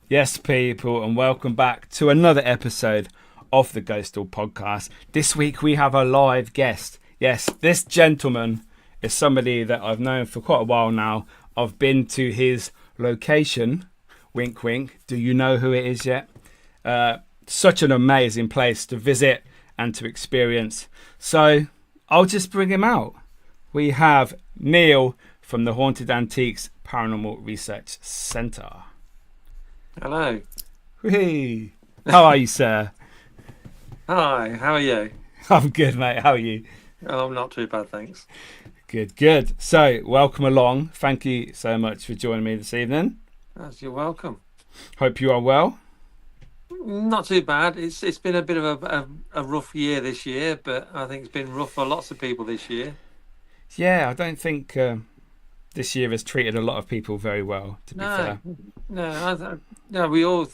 Yes, people, and welcome back to another episode of the Ghostoul Podcast. This week we have a live guest. Yes, this gentleman is somebody that I've known for quite a while now. I've been to his location. Wink, wink. Do you know who it is yet? Such an amazing place to visit and to experience. So I'll just bring him out. We have Neil from the Haunted Antiques Paranormal Research Centre. Hello. Hey, how are you, sir? Hi, how are you? I'm good, mate. How are you? Oh, I'm not too bad, thanks. Good, good. So, welcome along. Thank you so much for joining me this evening. Yes, you're welcome. Hope you are well. Not too bad. It's been a bit of a rough year this year, but I think it's been rough for lots of people this year. Yeah, I don't think this year has treated a lot of people very well, to be fair. No,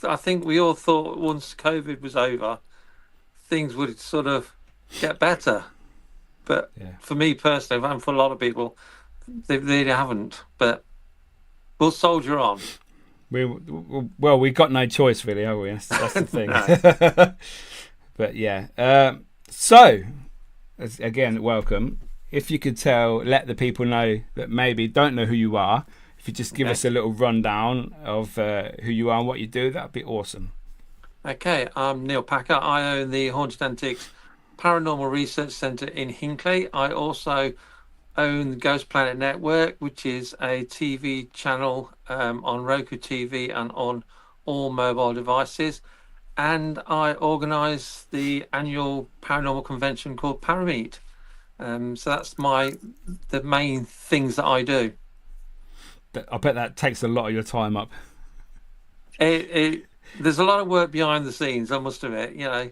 I think we all thought once COVID was over, things would sort of get better. But for me personally, and for a lot of people, they haven't. But we'll soldier on. We got no choice, really, have we? That's the thing. But yeah. So, again, welcome. If you could let the people know that maybe don't know who you are, if you just give us a little rundown of who you are and what you do, that'd be awesome. Okay, I'm Neil Packer. I own the Haunted Antiques Paranormal Research Centre in Hinckley. I also own the Ghost Planet Network, which is a TV channel on Roku TV and on all mobile devices. And I organise the annual paranormal convention called Parameet. So that's the main things that I do. I bet that takes a lot of your time up. There's a lot of work behind the scenes, I must admit. You know,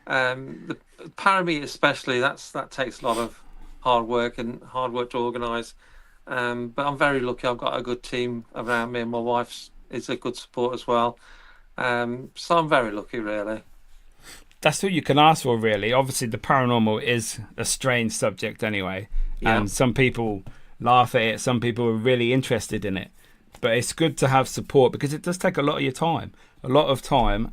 the Parameet especially, that takes a lot of hard work to organise. But I'm very lucky. I've got a good team around me, and my wife is a good support as well. So I'm very lucky, really. That's what you can ask for, really. Obviously, the paranormal is a strange subject anyway, and some people laugh at it. Some people are really interested in it, but it's good to have support because it does take a lot of your time,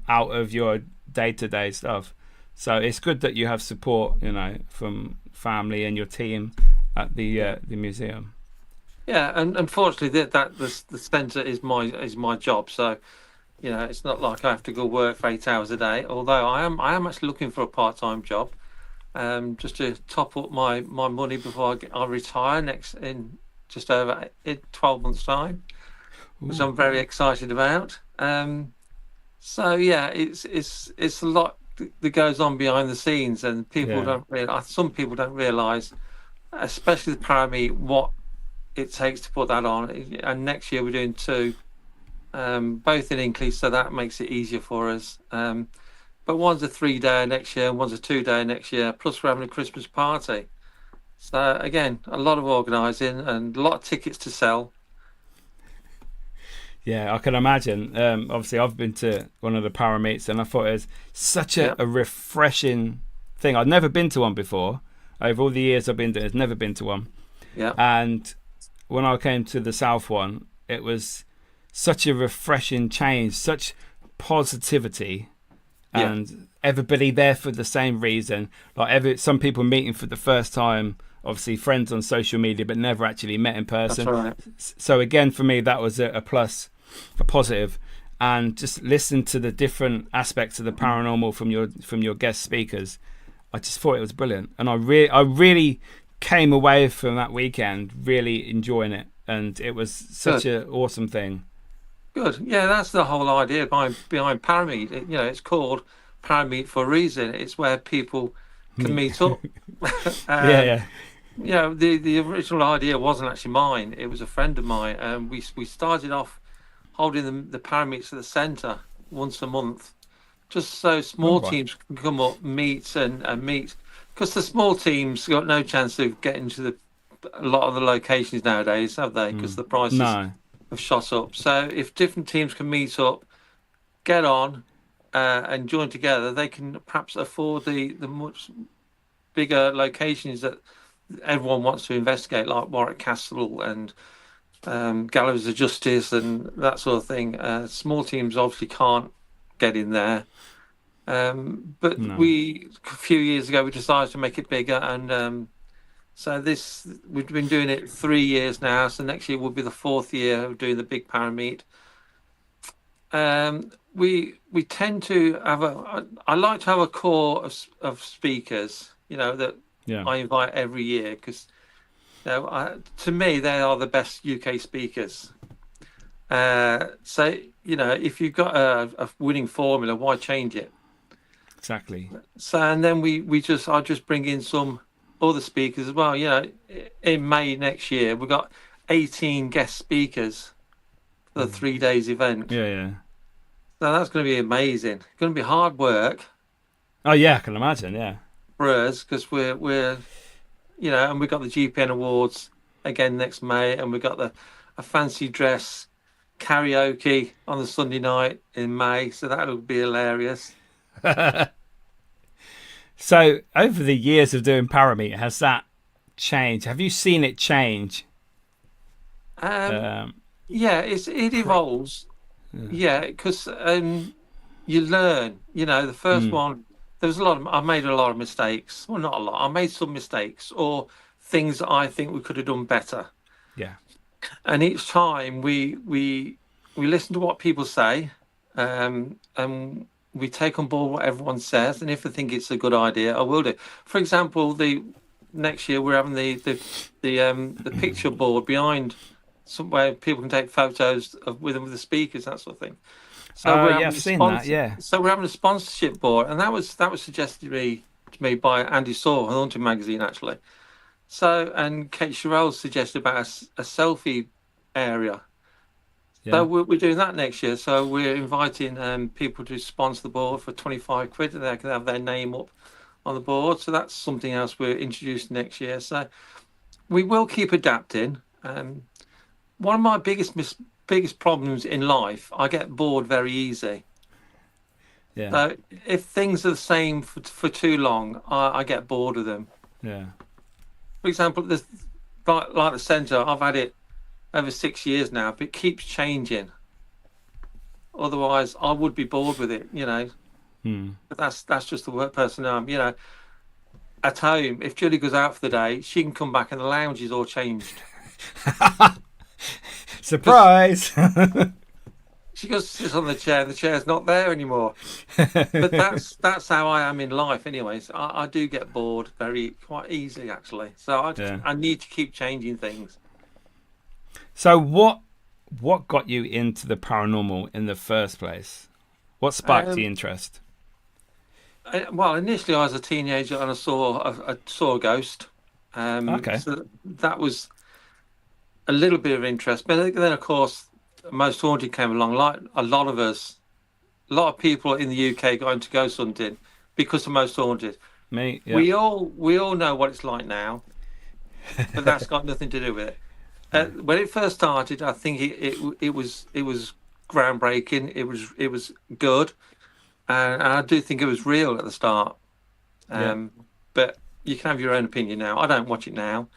out of your day-to-day stuff. So it's good that you have support, from family and your team at the museum. Yeah, and unfortunately, the centre is my job. So, it's not like I have to go work for 8 hours a day. Although I am actually looking for a part-time job, just to top up my money before I retire in just over 12 months' time, which I'm very excited about. So yeah, it's a lot that goes on behind the scenes, and some people don't realise, especially the Parameet, what it takes to put that on. And next year we're doing 2. Both in Hinckley, so that makes it easier for us. But one's a 3-day next year, and one's a 2-day next year. Plus, we're having a Christmas party. So again, a lot of organising and a lot of tickets to sell. Yeah, I can imagine. Obviously, I've been to one of the Parameets, and I thought it was such a refreshing thing. I'd never been to one before. Over all the years I've been to it, I've never been to one. Yeah. And when I came to the South one, it was such a refreshing change, such positivity, and everybody there for the same reason. Some people meeting for the first time, obviously friends on social media, but never actually met in person. That's right. So again, for me, that was a plus, a positive. And just listen to the different aspects of the paranormal from your guest speakers. I just thought it was brilliant, and I really came away from that weekend really enjoying it, and it was such an awesome thing. Good. Yeah, that's the whole idea behind Parameet. It's called Parameet for a reason. It's where people can meet up. Yeah. The original idea wasn't actually mine. It was a friend of mine, and we started off holding the Parameets at the centre once a month, just so small teams can come up, meet and meet. Because the small teams got no chance of getting to a lot of the locations nowadays, have they? Because the prices have shot up. So if different teams can meet up, get on, and join together, they can perhaps afford the much bigger locations that everyone wants to investigate, like Warwick Castle and Gallows of Justice and that sort of thing. Small teams obviously can't get in there. But No. a few years ago, we decided to make it bigger, and so we've been doing it 3 years now. So next year will be the fourth year of doing the big Parameet. We tend to have I like to have a core of speakers, that Yeah. I invite every year because, to me, they are the best UK speakers. So, if you've got a winning formula, why change it? Exactly. So, and then I just bring in some other speakers as well. In May next year, we've got 18 guest speakers for the 3 days event. Yeah. So that's going to be amazing. It's going to be hard work Oh yeah, I can imagine. Yeah. for us because we're and we've got the GPN Awards again next May, and we've got a fancy dress karaoke on the Sunday night in May. So that'll be hilarious. So over the years of doing Parameet, has that changed? Have you seen it change? Yeah, it evolves. Yeah, because you learn. The first one, there was I made a lot of mistakes. Well, not a lot. I made some mistakes or things that I think we could have done better. Yeah. And each time we listen to what people say, and we take on board what everyone says. And if I think it's a good idea, I will do. For example, the next year we're having the picture board behind somewhere people can take photos with them with the speakers, that sort of thing. So I've seen that. Yeah. So we're having a sponsorship board, and that was suggested to me by Andy Saw, a Haunting magazine, actually. So, and Kate Sherrill suggested about a selfie area. Yeah. So we're doing that next year. So we're inviting people to sponsor the board for 25 quid, and they can have their name up on the board. So that's something else we're introducing next year. So we will keep adapting. One of my biggest problems in life, I get bored very easy. Yeah. So if things are the same for too long, I get bored of them. Yeah. For example, like the centre, I've had it over 6 years now, but it keeps changing. Otherwise, I would be bored with it, But that's just the work person I am. At home, if Julie goes out for the day, she can come back and the lounge is all changed. Surprise! She goes sits on the chair, and the chair's not there anymore. But that's how I am in life, anyways. I do get bored quite easily, actually. So I need to keep changing things. So what got you into the paranormal in the first place? What sparked the interest? Well, initially I was a teenager and I saw a ghost. Okay. So that was a little bit of interest, but then of course Most Haunted came along. Like a lot of people in the UK got into ghost hunting because of Most Haunted. Me, yeah. We all know what it's like now, but that's got nothing to do with it. When it first started, I think it was groundbreaking. It was good, and I do think it was real at the start. But you can have your own opinion now. I don't watch it now.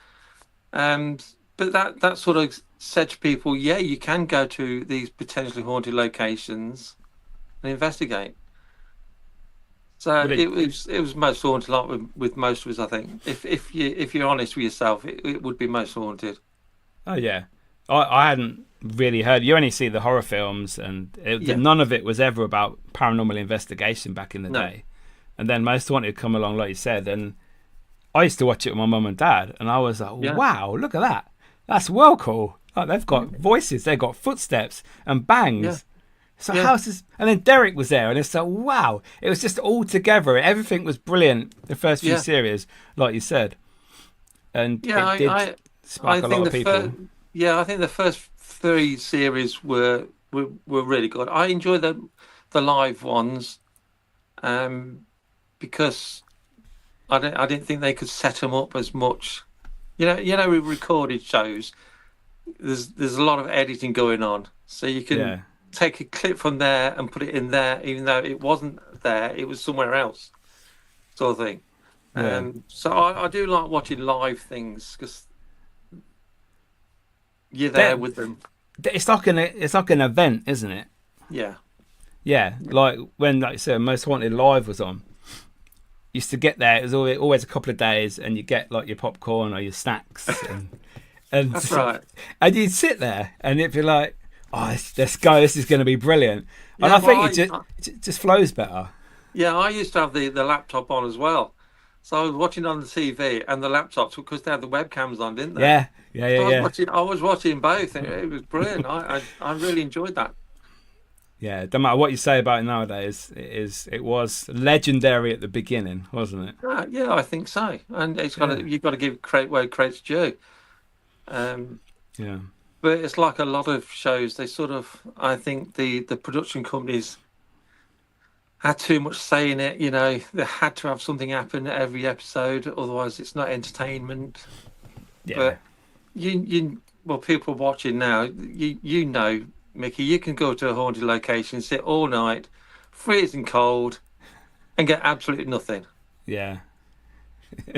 But that sort of said to people, yeah, you can go to these potentially haunted locations and investigate. So it was Most Haunted, like with most of us, I think. If you're honest with yourself, it would be Most Haunted. Oh yeah, I hadn't really heard. You only see the horror films, and none of it was ever about paranormal investigation back in the day. And then Most Haunted come along, like you said, and I used to watch it with my mum and dad, and I was like, wow, look at that. That's well cool. Like, they've got voices, they've got footsteps and bangs. Yeah. So how's this? And then Derek was there, and it's like, wow. It was just all together. Everything was brilliant. The first few series, like you said, and it did spark a lot of people. I think the first 3 series were really good. I enjoy the live ones, because I didn't think they could set them up as much. With recorded shows, there's a lot of editing going on, so you can take a clip from there and put it in there, even though it wasn't there, it was somewhere else, sort of thing. Yeah. So I do like watching live things because you're there with them. It's like an event, isn't it? Yeah. Yeah, like when, like you said, Most Haunted Live was on. Used to get there. It was always a couple of days, and you get like your popcorn or your snacks, and That's right. And you'd sit there, and it'd be like, "Oh, let's go! This is going to be brilliant." And Yeah, I think it just flows better. Yeah, I used to have the laptop on as well. So I was watching on the TV and the laptops because they had the webcams on, didn't they? Yeah. I was watching both, and it was brilliant. I really enjoyed that. Yeah, don't matter what you say about it nowadays. It was legendary at the beginning, wasn't it? Yeah, I think so. And you've got to give credit where credit's due. Yeah. But it's like a lot of shows. They sort of, I think the production companies had too much say in it. You know, they had to have something happen every episode, otherwise it's not entertainment. Yeah. But people watching now, you know, Mickey, you can go to a haunted location, sit all night, freezing cold, and get absolutely nothing. Yeah.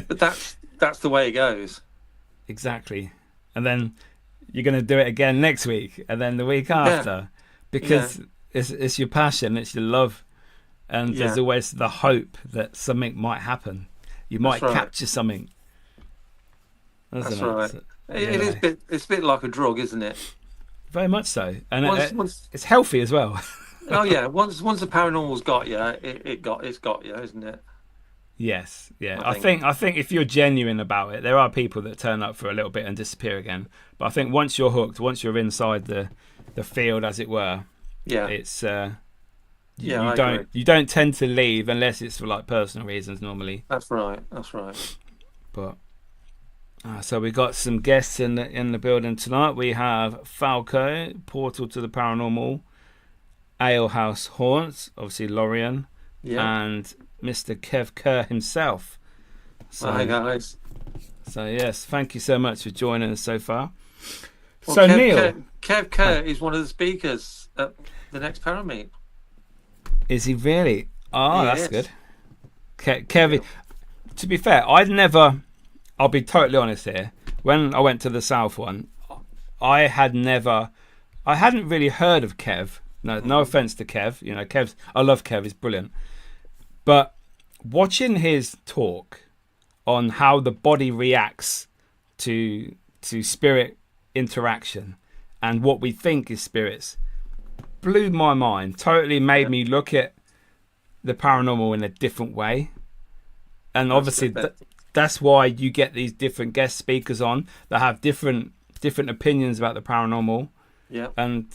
But that's the way it goes. Exactly. And then you're going to do it again next week, and then the week after, because it's your passion, it's your love, and there's always the hope that something might happen. You might capture something. That's right. So, it's a bit like a drug, isn't it? Very much so, and it's healthy as well. Oh yeah, once the paranormal's got you, it's got you, isn't it? Yes, yeah. I think if you're genuine about it, there are people that turn up for a little bit and disappear again. But I think once you're hooked, once you're inside the field, as it were, it's you don't tend to leave unless it's for like personal reasons normally. That's right. But so we got some guests in the building tonight. We have Falco, Portal to the Paranormal, Alehouse Haunts, obviously Lorian, and Mr. Kev Kerr himself. So, hi guys. So yes, thank you so much for joining us so far. Well, so Neil, Kev Kerr is one of the speakers at the next Parameet. Is he really? Oh, that's good. Kevin, to be fair, I'll be totally honest here. When I went to the South one, I hadn't really heard of Kev. No offense to Kev. You know, I love Kev. He's brilliant. But watching his talk on how the body reacts to spirit interaction and what we think is spirits blew my mind. Totally made me look at the paranormal in a different way. And obviously that's why you get these different guest speakers on that have different opinions about the paranormal. Yeah. And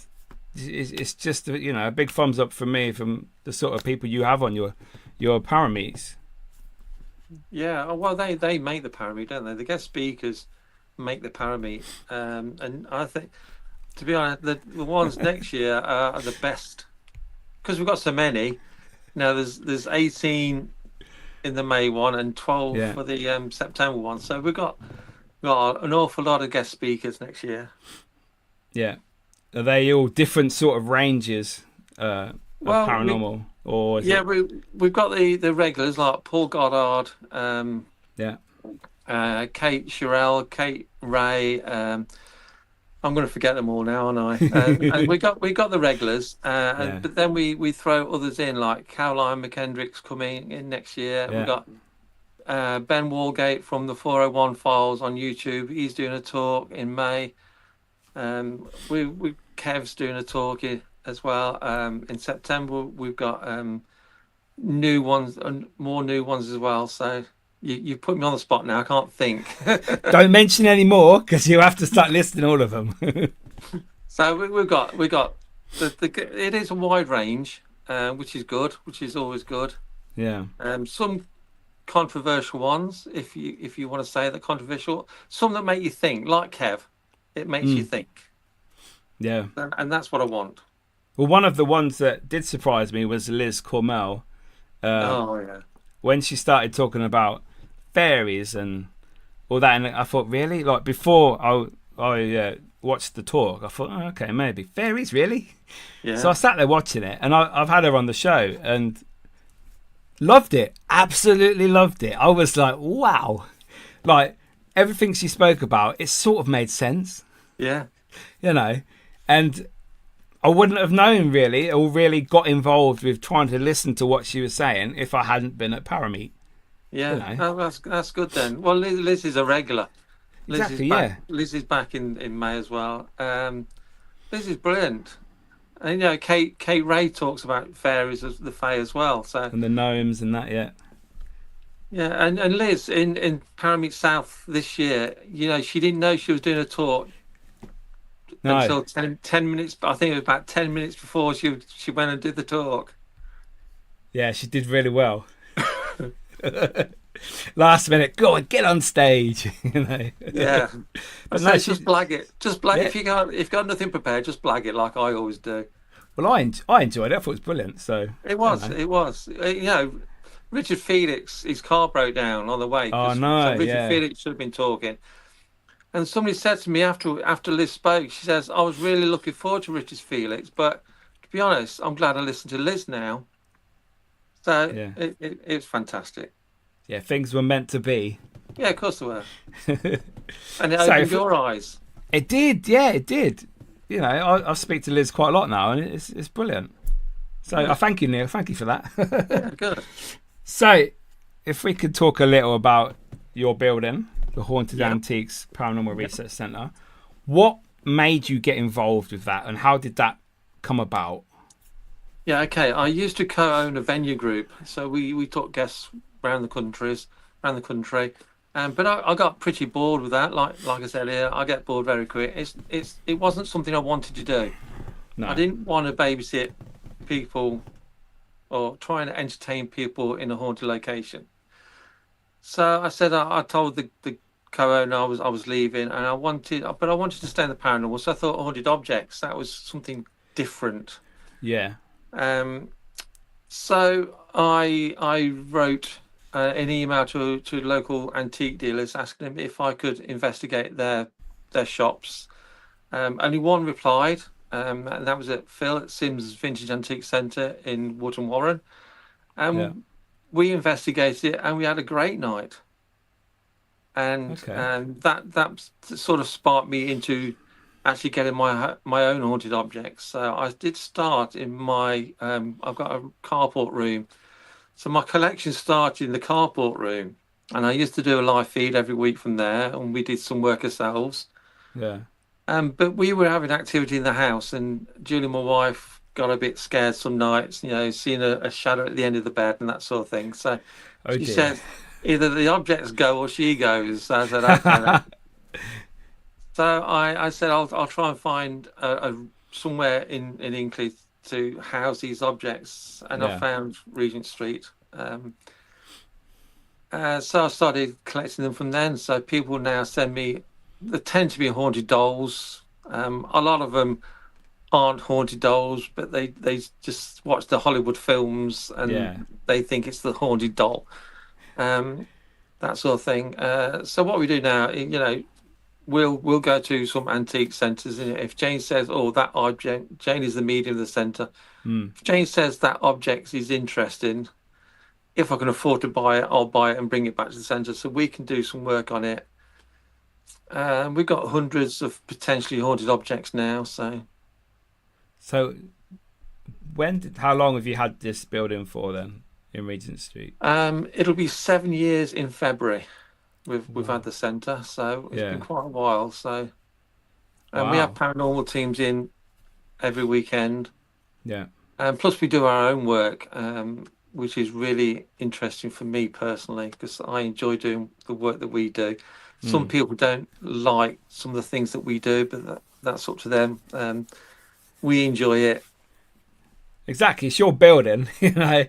it's just, you know, a big thumbs up for me from the sort of people you have on your Parameets. Yeah, well, they make the Parameet, don't they? The guest speakers make the Parameet, and I think, to be honest, the ones next year are the best because we've got so many. Now there's 18 in the May one and 12 for the September one, so we've got an awful lot of guest speakers next year. Yeah, are they all different sort of ranges of paranormal? We've got the regulars like Paul Goddard, Kate Sherrill, Kate Ray. I'm going to forget them all now, aren't I? And we got the regulars, but then we throw others in like Caroline McKendrick's coming in next year. We've got Ben Walgate from the 401 Files on YouTube. He's doing a talk in May. Kev's doing a talk as well. In September we've got new ones and more new ones as well. So you put me on the spot now. I can't think. Don't mention any more because you have to start listing all of them. So we've got it is a wide range, which is good, which is always good. Yeah. Some controversial ones, if you want to say that controversial. Some that make you think, like Kev. It makes you think. Yeah. And that's what I want. Well, one of the ones that did surprise me was Liz Cormel. When she started talking about fairies and all that, and I thought, really? Like before I watched the talk, I thought, oh, okay, maybe fairies, really. Yeah. So I sat there watching it, and I've had her on the show and loved it. Absolutely loved it. I was like, wow, like everything she spoke about, it sort of made sense. Yeah. You know, and I wouldn't have known really, or really got involved with trying to listen to what she was saying if I hadn't been at Parameet. Yeah. You know? Oh, that's good then. Well, Liz is a regular. Exactly, yeah. Liz is back in May as well. Liz is brilliant. And, you know, Kate Ray talks about fairies as the fae as well. So And the gnomes and that, yeah. yeah, and Liz in Parameet South this year, you know, she didn't know she was doing a talk until 10 minutes. I think it was about 10 minutes before she went and did the talk. Yeah, she did really well. Last minute, go on, get on stage. You know. Yeah, But so no, just blag it. Just blag Yeah. if you got nothing prepared. Just blag it like I always do. Well, I enjoyed it. I thought it was brilliant. So It was. you know. It was. You know, Richard Felix, his car broke down on the way. Oh, no, so Richard yeah. Felix should have been talking. And somebody said to me after Liz spoke, she says, I was really looking forward to Richard Felix, but to be honest, I'm glad I listened to Liz now. So Yeah. it's fantastic. Yeah, things were meant to be. Yeah, of course they were. And it So opened your eyes. It did, yeah, it did. You know, I speak to Liz quite a lot now, and it's brilliant. So I thank you, Neil. Thank you for that. Yeah, good. So, if we could talk a little about your building, the Haunted Antiques Paranormal Research Centre, what made you get involved with that, and how did that come about? Yeah, okay. I used to co-own a venue group, so we took guests around the country. But I got pretty bored with that. Like I said earlier, I get bored very quick. It wasn't something I wanted to do. No. I didn't want to babysit people or try and entertain people in a haunted location. So I said I told the co-owner I was leaving, and I wanted to stay in the paranormal. So I thought haunted objects, that was something different. Yeah. So I wrote an email to local antique dealers asking them if I could investigate their shops. Only one replied, and that was Phil at Sims Vintage Antique Centre in Wootton Warren. We investigated it, and we had a great night. And that sort of sparked me into actually getting my own haunted objects. So I did start in my I've got a carport room, so my collection started in the carport room, and I used to do a live feed every week from there, and we did some work ourselves. Yeah. But we were having activity in the house, and Julie, my wife, got a bit scared some nights, you know, seeing a shadow at the end of the bed and that sort of thing. So she said, either the objects go or she goes. So I said, okay. So I said I'll try and find somewhere in Inkley to house these objects, and I found Regent Street. So I started collecting them from then. So people now send me. They tend to be haunted dolls. A lot of them aren't haunted dolls, but they just watch the Hollywood films and they think it's the haunted doll. That sort of thing. So what we do now, you know, we'll go to some antique centres, and if Jane says, "Oh, that object," Jane is the medium of the centre. If Jane says that object is interesting, if I can afford to buy it, I'll buy it and bring it back to the centre so we can do some work on it. We've got hundreds of potentially haunted objects now. So how long have you had this building for then in Regent Street? It'll be 7 years in February. We've had the centre, so it's been quite a while. So, we have paranormal teams in every weekend. Yeah. Plus we do our own work, which is really interesting for me personally, because I enjoy doing the work that we do. Some people don't like some of the things that we do, but that's up to them. We enjoy it. Exactly, it's your building. You know,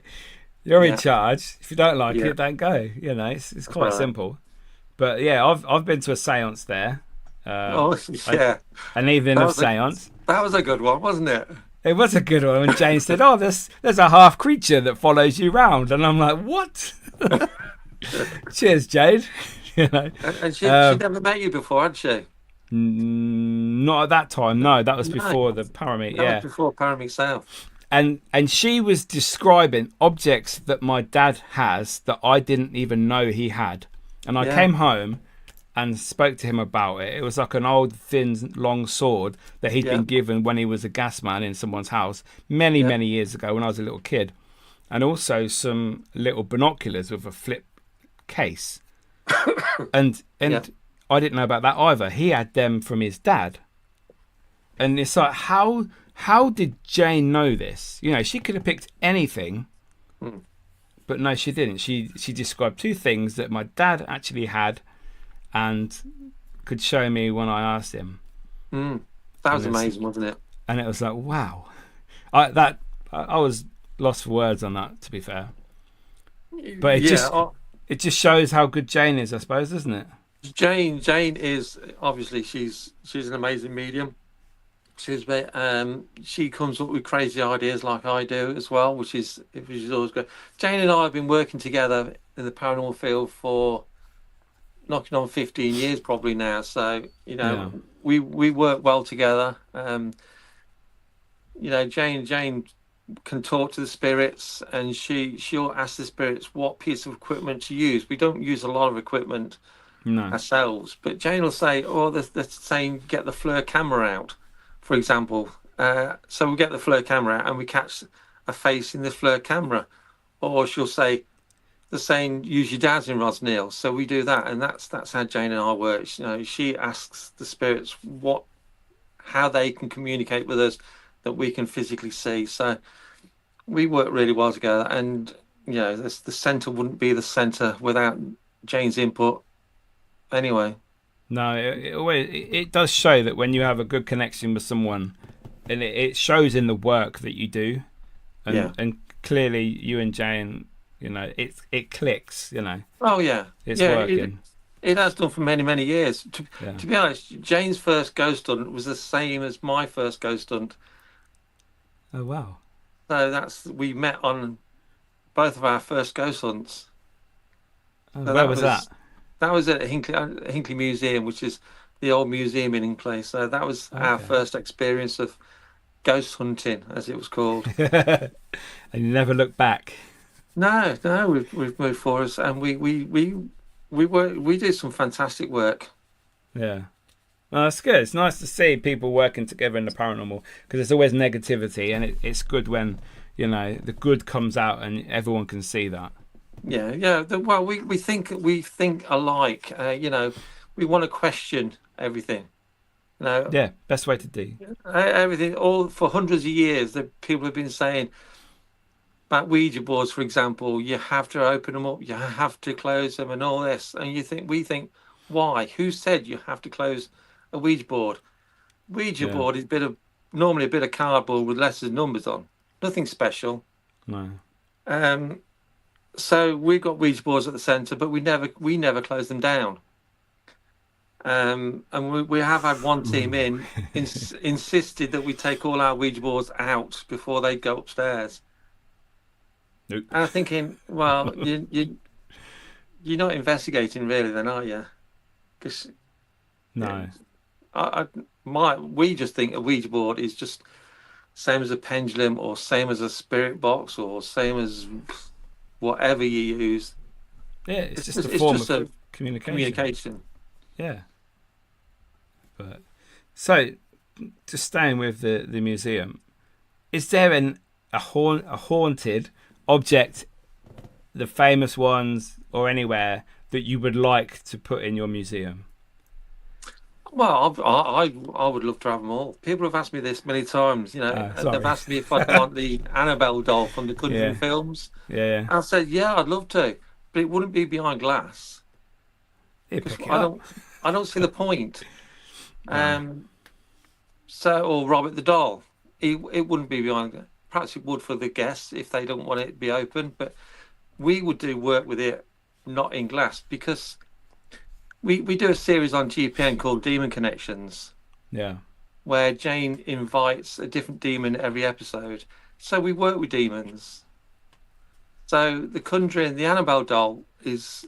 you're in charge. If you don't like it, don't go. You know, it's quite simple. But yeah, I've been to a séance there. An evening of séance. That was a good one, wasn't it? It was a good one. And Jane said, "Oh, there's a half creature that follows you round," and I'm like, "What?" Cheers, Jade. You know, and she never met you before, had she? Not at that time. No, that was No, before the Parameet. that was Yeah, before Parameet South. and she was describing objects that my dad has that I didn't even know he had, and I Yeah, came home and spoke to him about it. It was like an old, thin, long sword that he'd yeah, been given when he was a gas man in someone's house many, yeah. many years ago when I was a little kid, and also some little binoculars with a flip case, and Yeah. I didn't know about that either. He had them from his dad, and it's like how did Jane know this? You know, she could have picked anything, Mm. but no, she didn't. She described two things that my dad actually had and could show me when I asked him. Mm. That was And it's, amazing, wasn't it? and it was like, wow. I was lost for words on that, to be fair. But Yeah. it just shows how good Jane is, I suppose, doesn't it? Jane is obviously she's an amazing medium. She comes up with crazy ideas like I do as well, which is always good. Jane and I have been working together in the paranormal field for knocking on 15 years probably now. So Yeah. we work well together. Jane can talk to the spirits, and she'll ask the spirits what piece of equipment to use. We don't use a lot of equipment No. ourselves, but Jane will say, "Oh, they're saying get the FLIR camera out," for example. So we get the FLIR camera out and we catch a face in the FLIR camera, or she'll say, "They're saying use your dad's in Rosneil," so we do that, and that's how Jane and I work. She asks the spirits how they can communicate with us that we can physically see. So we work really well together, and the centre wouldn't be the centre without Jane's input. Anyway, No, it does show that when you have a good connection with someone, and it shows in the work that you do, yeah. and clearly you and Jane, it clicks. Oh yeah, It's yeah. working. It has done for many, many years. Yeah. To be honest, Jane's first ghost hunt was the same as my first ghost hunt. Oh wow. So we met on both of our first ghost hunts. Oh, So where was that? that was at Hinkley Museum, which is the old museum in Hinkley. So that was our Okay. first experience of ghost hunting, as it was called. And you never look back. No, we've moved forward, and we do some fantastic work. Yeah. Well, that's good. It's nice to see people working together in the paranormal because there's always negativity, and it's good when the good comes out and everyone can see that. Yeah, yeah. Well, we think alike. We want to question everything. Yeah, best way to do. Everything. All for hundreds of years, the people have been saying about Ouija boards, for example. You have to open them up. You have to close them, and all this. And we think, why? Who said you have to close a Ouija board? Ouija Yeah. board is normally a bit of cardboard with letters and numbers on. Nothing special. No. So we've got Ouija boards at the centre, but we never close them down. And we have had one team insisted that we take all our Ouija boards out before they go upstairs. Nope. And I'm thinking, well, you're not investigating really, then, are you? Because No. we just think a Ouija board is just same as a pendulum, or same as a spirit box, or same as whatever you use. Yeah, it's just a form of communication. Yeah. But so, just staying with the museum, is there a haunted object, the famous ones, or anywhere that you would like to put in your museum? Well, I would love to have them all. People have asked me this many times. And sorry. they've asked me if I'd want the Annabelle doll from the Conjuring films. Yeah. I said, yeah, I'd love to, but it wouldn't be behind glass. Yeah, pick it I up. don't see the point. No. Or Robert the doll, it wouldn't be behind. Perhaps it would for the guests if they don't want it to be open, but we would do work with it not in glass, because we do a series on GPN called Demon Connections, Yeah. where Jane invites a different demon every episode. So we work with demons. So the Conjuring, the Annabelle doll is,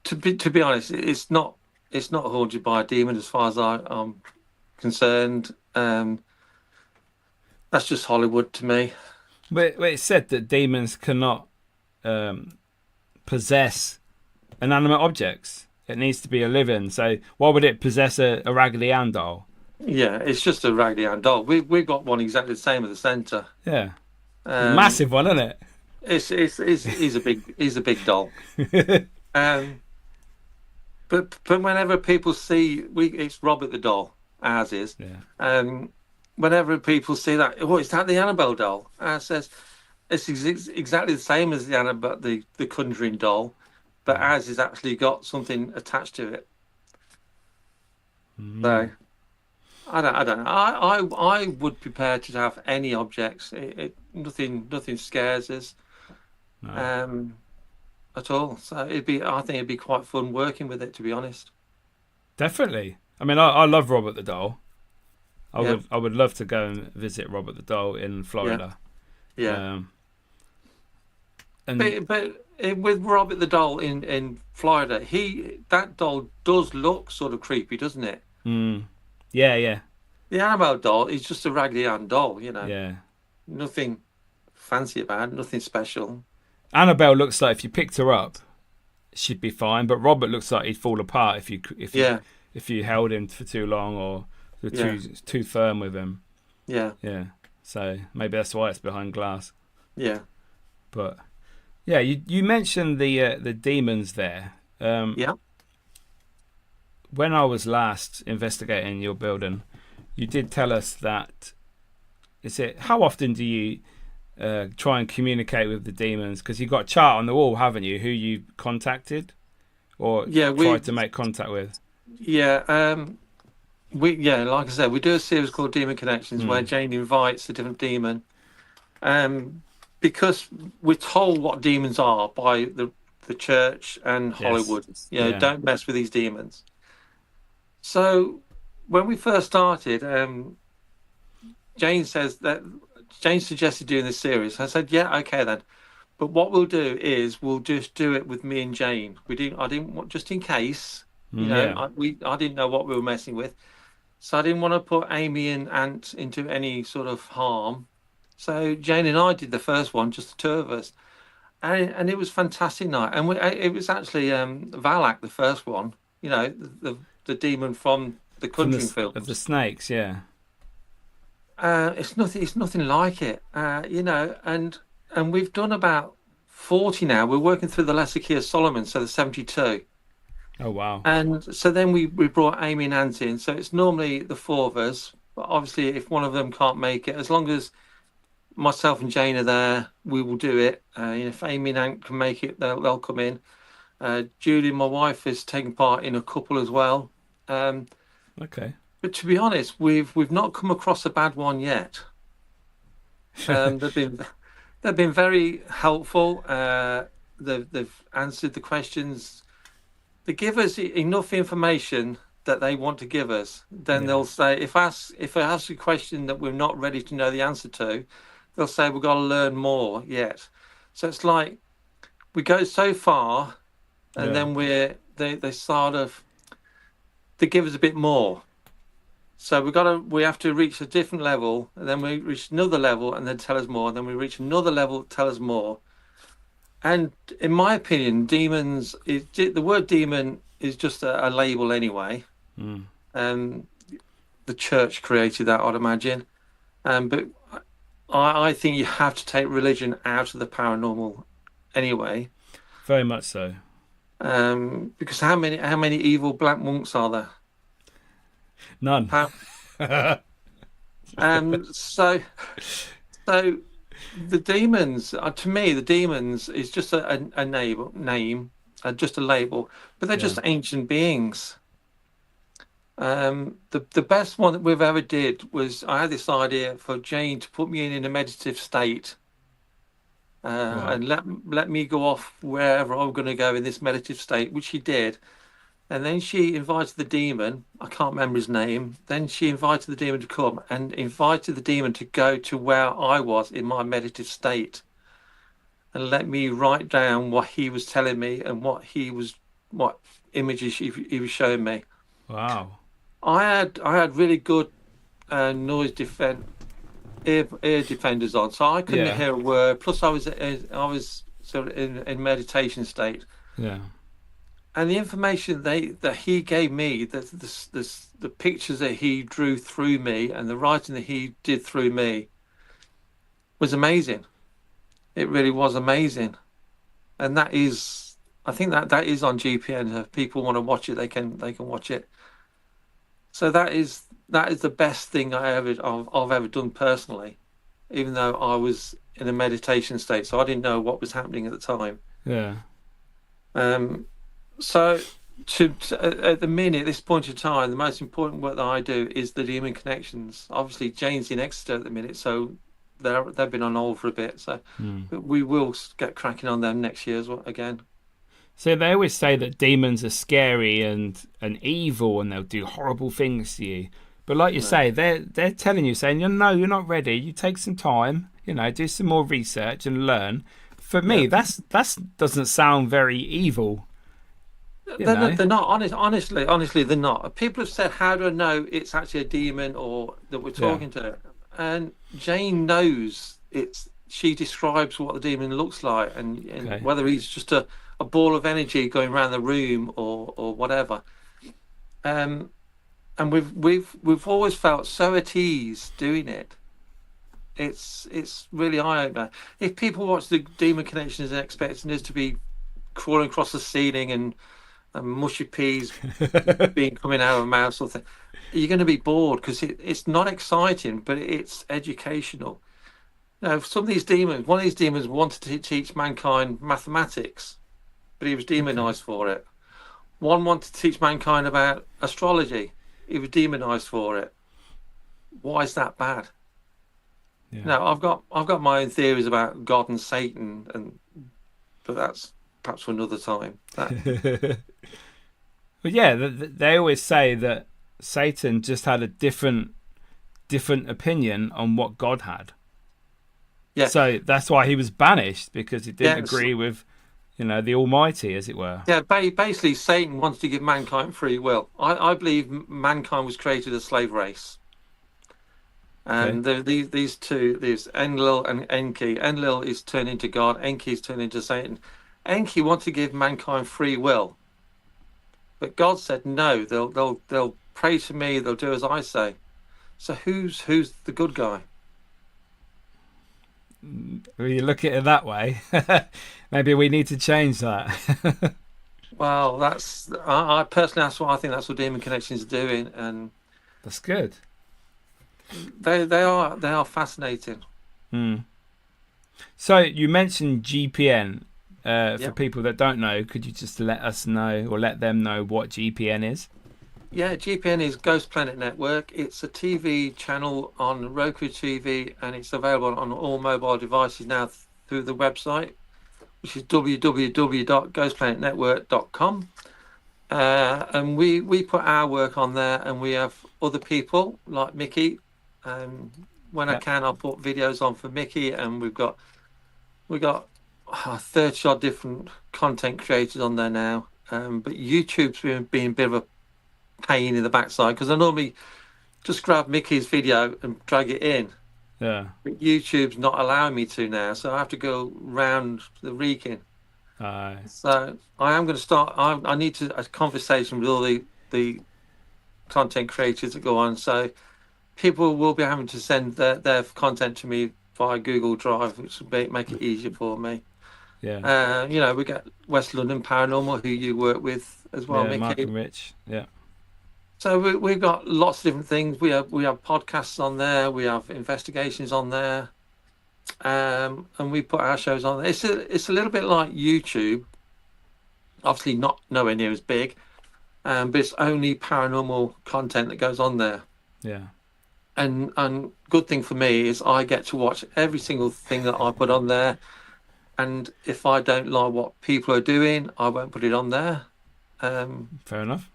to be honest, it's not haunted by a demon as far as I'm concerned. That's just Hollywood to me. But it's said that demons cannot possess inanimate objects. It needs to be a living. So why would it possess a Raggedy Ann doll? Yeah, it's just a Raggedy Ann doll. We've got one exactly the same at the centre. Yeah, massive one, isn't it? He's a big doll. But whenever people see it's Robert the doll, ours is. Yeah. Whenever people see that, oh, is that the Annabelle doll? I says it's exactly the same as the Annabelle, the Conjuring doll, but ours has actually got something attached to it. So I don't know. I would prepare to have any objects. Nothing scares us. No. At all. So I think it'd be quite fun working with it, to be honest. Definitely. I mean, I love Robert the doll. I would love to go and visit Robert the doll in Florida. Yeah. And But with Robert the doll in Florida, that doll does look sort of creepy, doesn't it? yeah. The Annabelle doll is just a Raggedy Ann doll, Yeah. Nothing fancy about it, nothing special. Annabelle looks like if you picked her up, she'd be fine. But Robert looks like he'd fall apart if you held him for too long or too firm with him. Yeah. Yeah. So maybe that's why it's behind glass. Yeah. But yeah, you mentioned the demons there. Yeah. When I was last investigating your building, you did tell us that. How often do you try and communicate with the demons? Because you've got a chart on the wall, haven't you? Who you contacted or tried to make contact with? Yeah. Like I said, we do a series called Demon Connections where Jane invites a different demon. Because we're told what demons are by the church and Hollywood. Don't mess with these demons. So when we first started, Jane suggested doing this series. I said, yeah, okay then. But what we'll do is we'll just do it with me and Jane. I didn't want, just in case, I didn't know what we were messing with. So I didn't want to put Amy and Ant into any sort of harm. So Jane and I did the first one, just the two of us. And it was a fantastic night. And it was actually Valak, the first one, the demon from the Conjuring film. Of the snakes, yeah. It's nothing like it, and we've done about 40 now. We're working through the Lesser Key of Solomon, so the 72. Oh wow! And so then we brought Amy and Ant in. So it's normally the four of us, but obviously if one of them can't make it, as long as myself and Jane are there, we will do it. If Amy and Ant can make it, they'll come in. Julie, my wife, is taking part in a couple as well. Okay. But to be honest, we've not come across a bad one yet. They've been very helpful. They've answered the questions. They give us enough information that they want to give us. Then they'll say, if I ask a question that we're not ready to know the answer to, they'll say we've got to learn more yet. So it's like we go so far, and then they sort of they give us a bit more. So we have to reach a different level, and then we reach another level, and then tell us more. And then we reach another level, tell us more. And in my opinion, the word demon is just a label anyway. The church created that, I'd imagine. But I think you have to take religion out of the paranormal anyway. Very much so. Because how many evil black monks are there? None. So the demons, to me, the demons is just a name, just a label, but they're just ancient beings. The best one that we've ever did was I had this idea for Jane to put me in a meditative state, and let me go off wherever I'm going to go in this meditative state, which she did. And then she invited the demon, I can't remember his name, then she invited the demon to come and invited the demon to go to where I was in my meditative state and let me write down what he was telling me and what images he was showing me. Wow. I had really good noise defense ear defenders on, so I couldn't Yeah. hear a word. Plus, I was sort of in meditation state, Yeah. and the information that he gave me, the pictures that he drew through me, and the writing that he did through me was amazing. It really was amazing, and that is, I think that is on GPN. If people want to watch it, they can watch it. So that is the best thing I've ever done personally, even though I was in a meditation state, so I didn't know what was happening at the time. Yeah. Um, so at the minute, this point in time, the most important work that I do is the demon connections. Obviously, Jane's in Exeter at the minute, so they've been on hold for a bit. So we will get cracking on them next year as well again. So they always say that demons are scary and evil, and they'll do horrible things to you. But like you No. say, they're telling you, saying, no, you're not ready. You take some time, do some more research and learn. For me, Yeah. that's doesn't sound very evil. They're not honestly, they're not. People have said, how do I know it's actually a demon or that we're Yeah. talking to? And Jane knows it's, she describes what the demon looks like, and Okay. whether he's just a ball of energy going around the room or whatever. And we've always felt so at ease doing it. It's really eye-opener. If people watch the Demon Connections and expecting us to be crawling across the ceiling and mushy peas being coming out of a mouth or something, you're going to be bored, because it's not exciting, but it's educational. Now, some of these demons, one of these demons wanted to teach mankind mathematics, but he was demonized for it. One wanted to teach mankind about astrology. He was demonized for it. Why is that bad? Yeah. Now, I've got my own theories about God and Satan, but that's perhaps for another time. But yeah, they always say that Satan just had a different opinion on what God had. Yeah. So that's why he was banished, because he didn't Yes. agree with, the Almighty, as it were. Yeah, basically, Satan wants to give mankind free will. I believe mankind was created a slave race. And these two, there's Enlil and Enki. Enlil is turned into God. Enki is turned into Satan. Enki wants to give mankind free will, but God said no. They'll pray to me. They'll do as I say. So who's the good guy? When you look at it that way, maybe we need to change that. Well, I personally, that's what I think. That's what Demon Connections are doing, and That's good. they are fascinating. So you mentioned GPN. For Yep. people that don't know, could you just let us know, or let them know, what GPN is? Yeah, GPN is Ghost Planet Network. It's a TV channel on Roku TV, and it's available on all mobile devices now through the website, which is www.ghostplanetnetwork.com. And we put our work on there, and we have other people like Miki. When I can, I'll put videos on for Miki, and we got 30 odd different content creators on there now. But YouTube's been a bit of a pain in the backside, because I normally just grab Mickey's video and drag it in. Yeah. But YouTube's not allowing me to now, so I have to go round the Reeking. So I am going to start. I need a conversation with all the content creators that go on. So people will be having to send their content to me via Google Drive, which will make it easier for me. Yeah. We got West London Paranormal, who you work with as well, Yeah, Mickey. Mark and Rich. Yeah. So we've got lots of different things. We have podcasts on there. We have investigations on there, and we put our shows on there. It's a little bit like YouTube. Obviously, not nowhere near as big, but it's only paranormal content that goes on there. Yeah. And good thing for me is I get to watch every single thing that I put on there. And if I don't like what people are doing, I won't put it on there. Fair enough.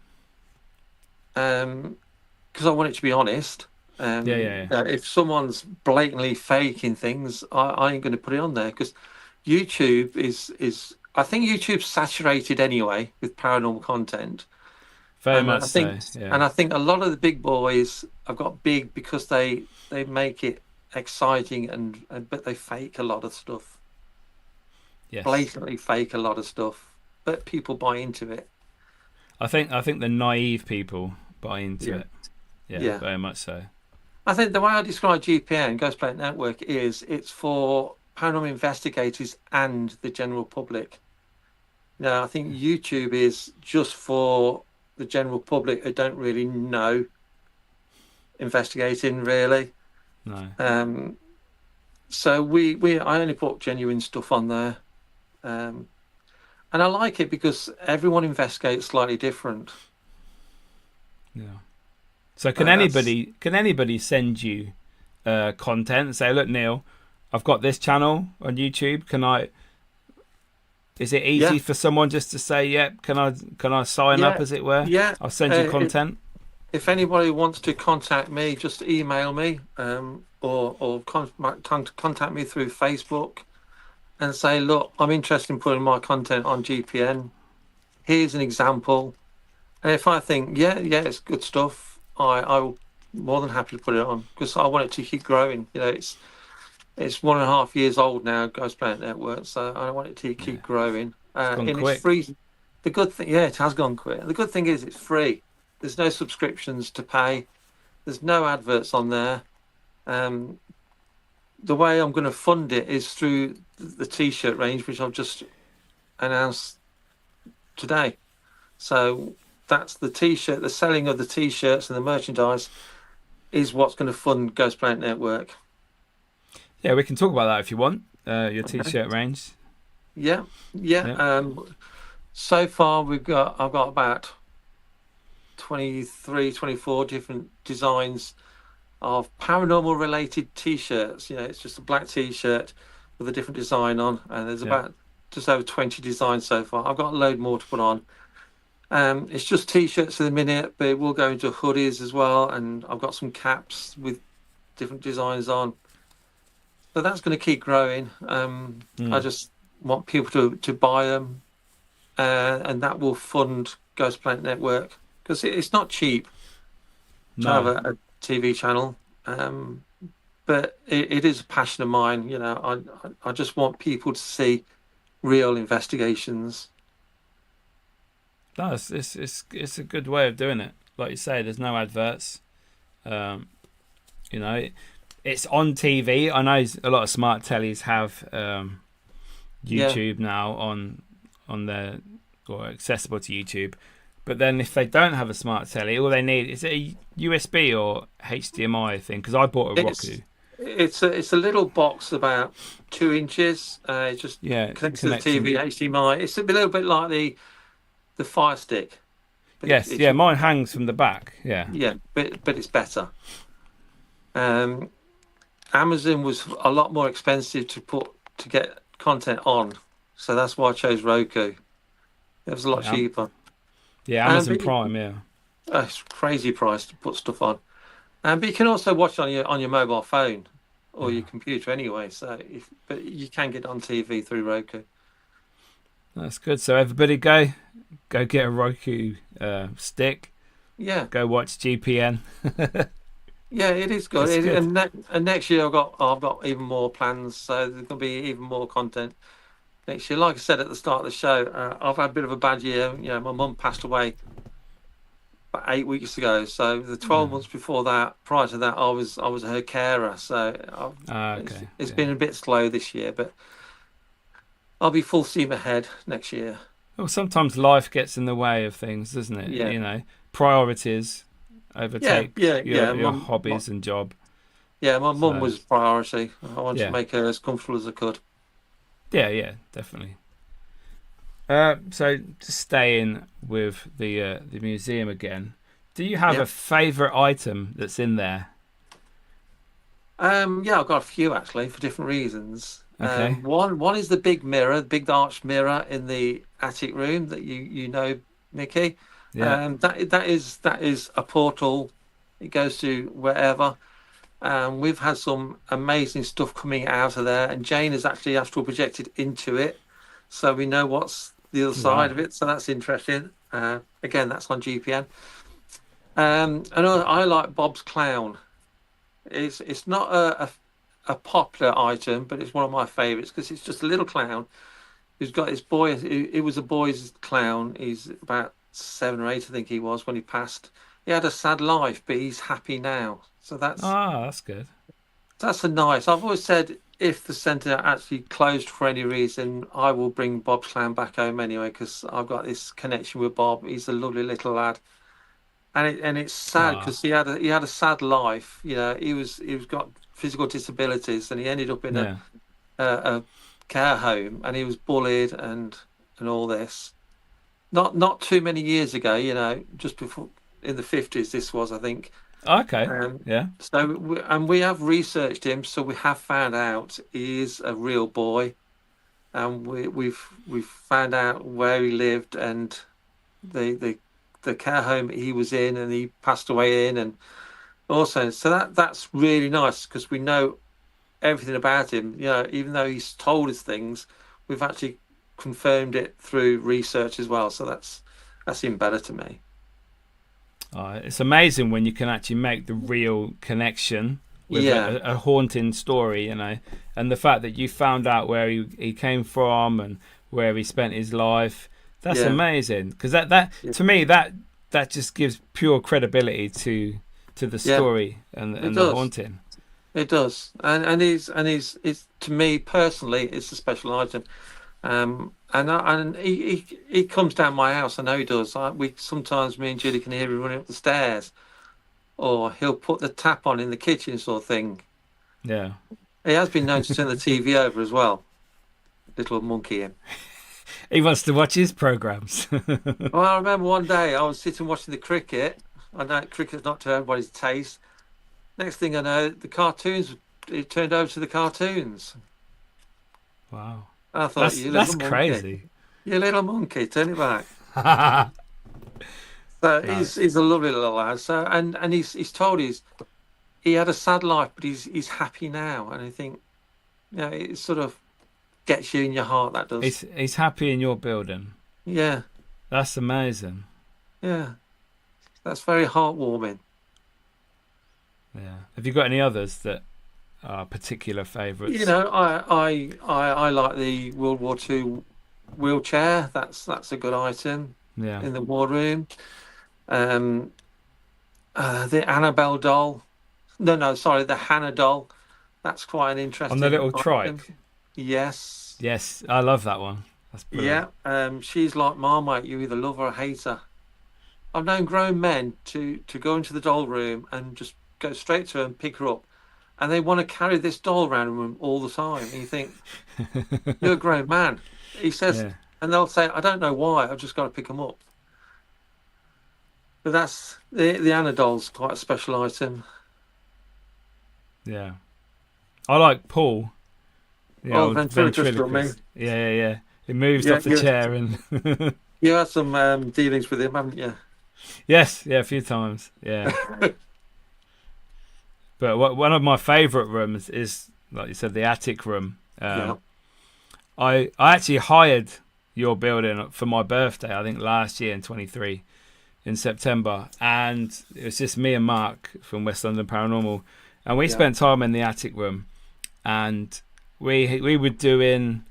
Because I want it to be honest. Yeah. If someone's blatantly faking things, I ain't going to put it on there, because YouTube is I think YouTube's saturated anyway with paranormal content. Very And much I think, so. and Yeah. I think a lot of the big boys have got big because they make it exciting, and but they fake a lot of stuff, Yes. blatantly fake a lot of stuff, but people buy into it. I think the naive people buy into Yeah, it. Yeah, yeah. very much so. I think the way I describe GPN, Ghost Planet Network, is it's for paranormal investigators and the general public. Now, I think YouTube is just for the general public who don't really know investigating, really. No. Um, so I only put genuine stuff on there, um, and I like it because everyone investigates slightly different. Yeah. So That's can anybody send you content and say, look, Neil, I've got this channel on YouTube. Can I? Is it easy yeah, for someone just to say, yep? Can I sign up, yeah, as it were? yeah. I'll send you Uh, if, content. if anybody wants to contact me, just email me, or contact me through Facebook and say, look, I'm interested in putting my content on GPN. Here's an example. And if I think, yeah, it's good stuff, I will more than happy to put it on because I want it to keep growing. It's 1.5 years old now, Ghost Planet Network, so I want it to keep Yeah, growing. it's gone And it's quick. free. The good thing, yeah, it has gone quick. The good thing is it's free. There's no subscriptions to pay. There's no adverts on there. Um, the way I'm going to fund it is through the T-shirt range, which I've just announced today. So that's the T-shirt. The selling of the T-shirts and the merchandise is what's going to fund Ghost Planet Network. Yeah, we can talk about that if you want. Your Okay. t-shirt range. Yeah, yeah. Yeah. So far I've got about 23, 24 different designs of paranormal related T-shirts. It's just a black T-shirt with a different design on, and there's Yeah. about just over 20 designs so far. I've got a load more to put on. It's just T-shirts at the minute, but it will go into hoodies as well, and I've got some caps with different designs on. So that's going to keep growing. I Mm. just want people to buy them, and that will fund Ghost Planet Network because it's not cheap to have No. a TV channel. But it is a passion of mine. I just want people to see real investigations. No, it's a good way of doing it. Like you say, there's no adverts. Um, you know, it's on TV. I know a lot of smart tellies have Yeah, YouTube now on their or accessible to YouTube. But then if they don't have a smart telly, all they need is a USB or HDMI thing. Because I bought a Roku. it's a little box about 2 inches. It just Yeah, connects to the connecting. TV HDMI. It's a little bit like the Fire Stick, but Yes, it's yeah, mine hangs from the back. Yeah, yeah, but it's better. Um, Amazon was a lot more expensive to get content on, so that's why I chose Roku. It was a lot yeah, cheaper. yeah. And Amazon but Prime. Yeah, it's a crazy price to put stuff on. But you can also watch on your mobile phone or your yeah. computer anyway. But you can get on TV through Roku. That's good. So everybody go get a Roku stick. Yeah, Go watch GPN. yeah, it is good. It's good. And next year I've got even more plans. So there's gonna be even more content next year. Like I said at the start of the show, I've had a bit of a bad year. My mum passed away about 8 weeks ago. So the 12 months before that, prior to that, I was her carer. So Okay. it's Yeah. been a bit slow this year, but I'll be full steam ahead next year. Well, sometimes life gets in the way of things, doesn't it? Yeah, Priorities yeah, overtake yeah, yeah. your hobbies and job. My mum So was priority. I wanted to yeah, make her as comfortable as I could. yeah, definitely. So just staying with the museum again. Do you have Yeah. a favourite item that's in there? Yeah, I've got a few actually for different reasons. Okay. One is the big mirror, the big arched mirror in the attic room that you know, Mickey. Yeah. That is a portal. It goes to wherever. We've had some amazing stuff coming out of there, and Jane has actually astral projected into it, so we know what's the other side of it. So that's interesting. Again, that's on GPN. And I like Bob's Clown. It's not a popular item, but it's one of my favourites because it's just a little clown who's got his boy. He was a boy's clown. He's about 7 or 8, I think he was when he passed. He had a sad life, but he's happy now. So that's good. That's a nice. I've always said if the centre actually closed for any reason, I will bring Bob's Clown back home anyway because I've got this connection with Bob. He's a lovely little lad. And it's sad because he had a sad life. You know, he was got physical disabilities, and he ended up in a care home, and he was bullied and all this. Not too many years ago, you know, just before in the 50s. This was, I think. Okay. So we have researched him, so we have found out he is a real boy, and we've found out where he lived and the care home he was in and he passed away in, and also so that's really nice because we know everything about him. You know, even though he's told us things, we've actually confirmed it through research as well. So that's even better to me. It's amazing when you can actually make the real connection with a haunting story, you know, and the fact that you found out where he came from and where he spent his life. That's amazing because that to me that just gives pure credibility to the story and the haunting. It does, and he's to me personally, it's a special item, and he comes down my house. I know he does. Sometimes me and Julie can hear him running up the stairs, or he'll put the tap on in the kitchen, sort of thing. Yeah, he has been known to turn the TV over as well. Little monkey him. He wants to watch his programmes. Well, I remember one day I was sitting watching the cricket. I know cricket's not to everybody's taste. Next thing I know, the cartoons, it turned over to the cartoons. Wow. I thought, that's crazy. You little monkey, turn it back. So he's a lovely little lad. So and he's told he had a sad life, but he's happy now. And I think, you know, it sort of gets you in your heart, that does. He's happy in your building. Yeah. That's amazing. Yeah. That's very heartwarming. Yeah. Have you got any others that are particular favourites? You know, I like the World War II wheelchair. That's a good item. Yeah. In the war room. The Annabelle doll. No, sorry, the Hannah doll. That's quite an interesting on the little item. trike. Yes, I love that one. That's brilliant. Yeah, she's like Marmite. You either love her or hate her. I've known grown men to go into the doll room and just go straight to her and pick her up, and they want to carry this doll around the room all the time. And you think, you're a grown man. He says, and they'll say, I don't know why. I've just got to pick them up. But that's the Anna doll's quite a special item. Yeah, I like Paul. Ventriloquist. Yeah. He moves off the chair and. You had some dealings with him, haven't you? Yes, a few times. Yeah. But one of my favourite rooms is, like you said, the attic room. I actually hired your building for my birthday, I think last year in 23, in September, and it was just me and Mark from West London Paranormal, and we spent time in the attic room, and we were doing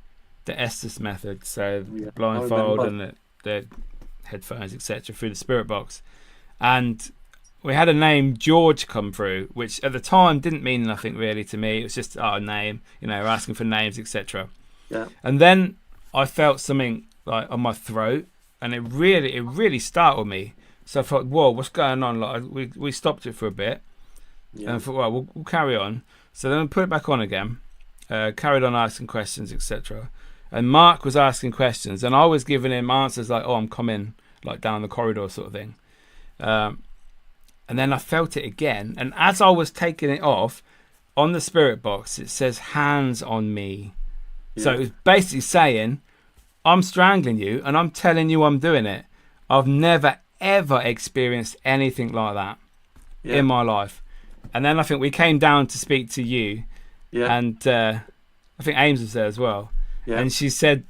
the Estes method, so the blindfold and the headphones, etc., through the spirit box, and we had a name George come through, which at the time didn't mean nothing really to me. It was just our name, you know, we're asking for names, etc. Yeah. And then I felt something like on my throat, and it really startled me. So I thought, whoa, what's going on? Like we stopped it for a bit, and I thought, well, we'll carry on. So then we put it back on again, carried on asking questions, etc. And Mark was asking questions, and I was giving him answers like, "Oh, I'm coming," like down the corridor, sort of thing. And then I felt it again, and as I was taking it off, on the spirit box it says "hands on me." Yeah. So it was basically saying, "I'm strangling you, and I'm telling you I'm doing it." I've never ever experienced anything like that in my life. And then I think we came down to speak to you, and I think Ames was there as well. Yeah. And she said,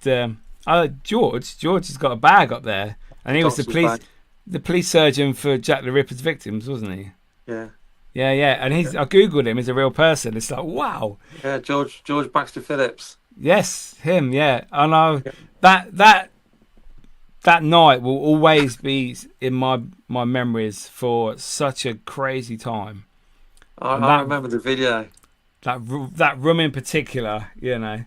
George has got a bag up there, and he was the Doctor's police bag. the police surgeon for Jack the Ripper's victims, wasn't he? Yeah. Yeah. And I googled him. He's a real person. It's like, wow. Yeah, George Baxter Phillips. Yes, him. Yeah, I know that night will always be in my memories for such a crazy time. And I remember the video. that room in particular, Yeah.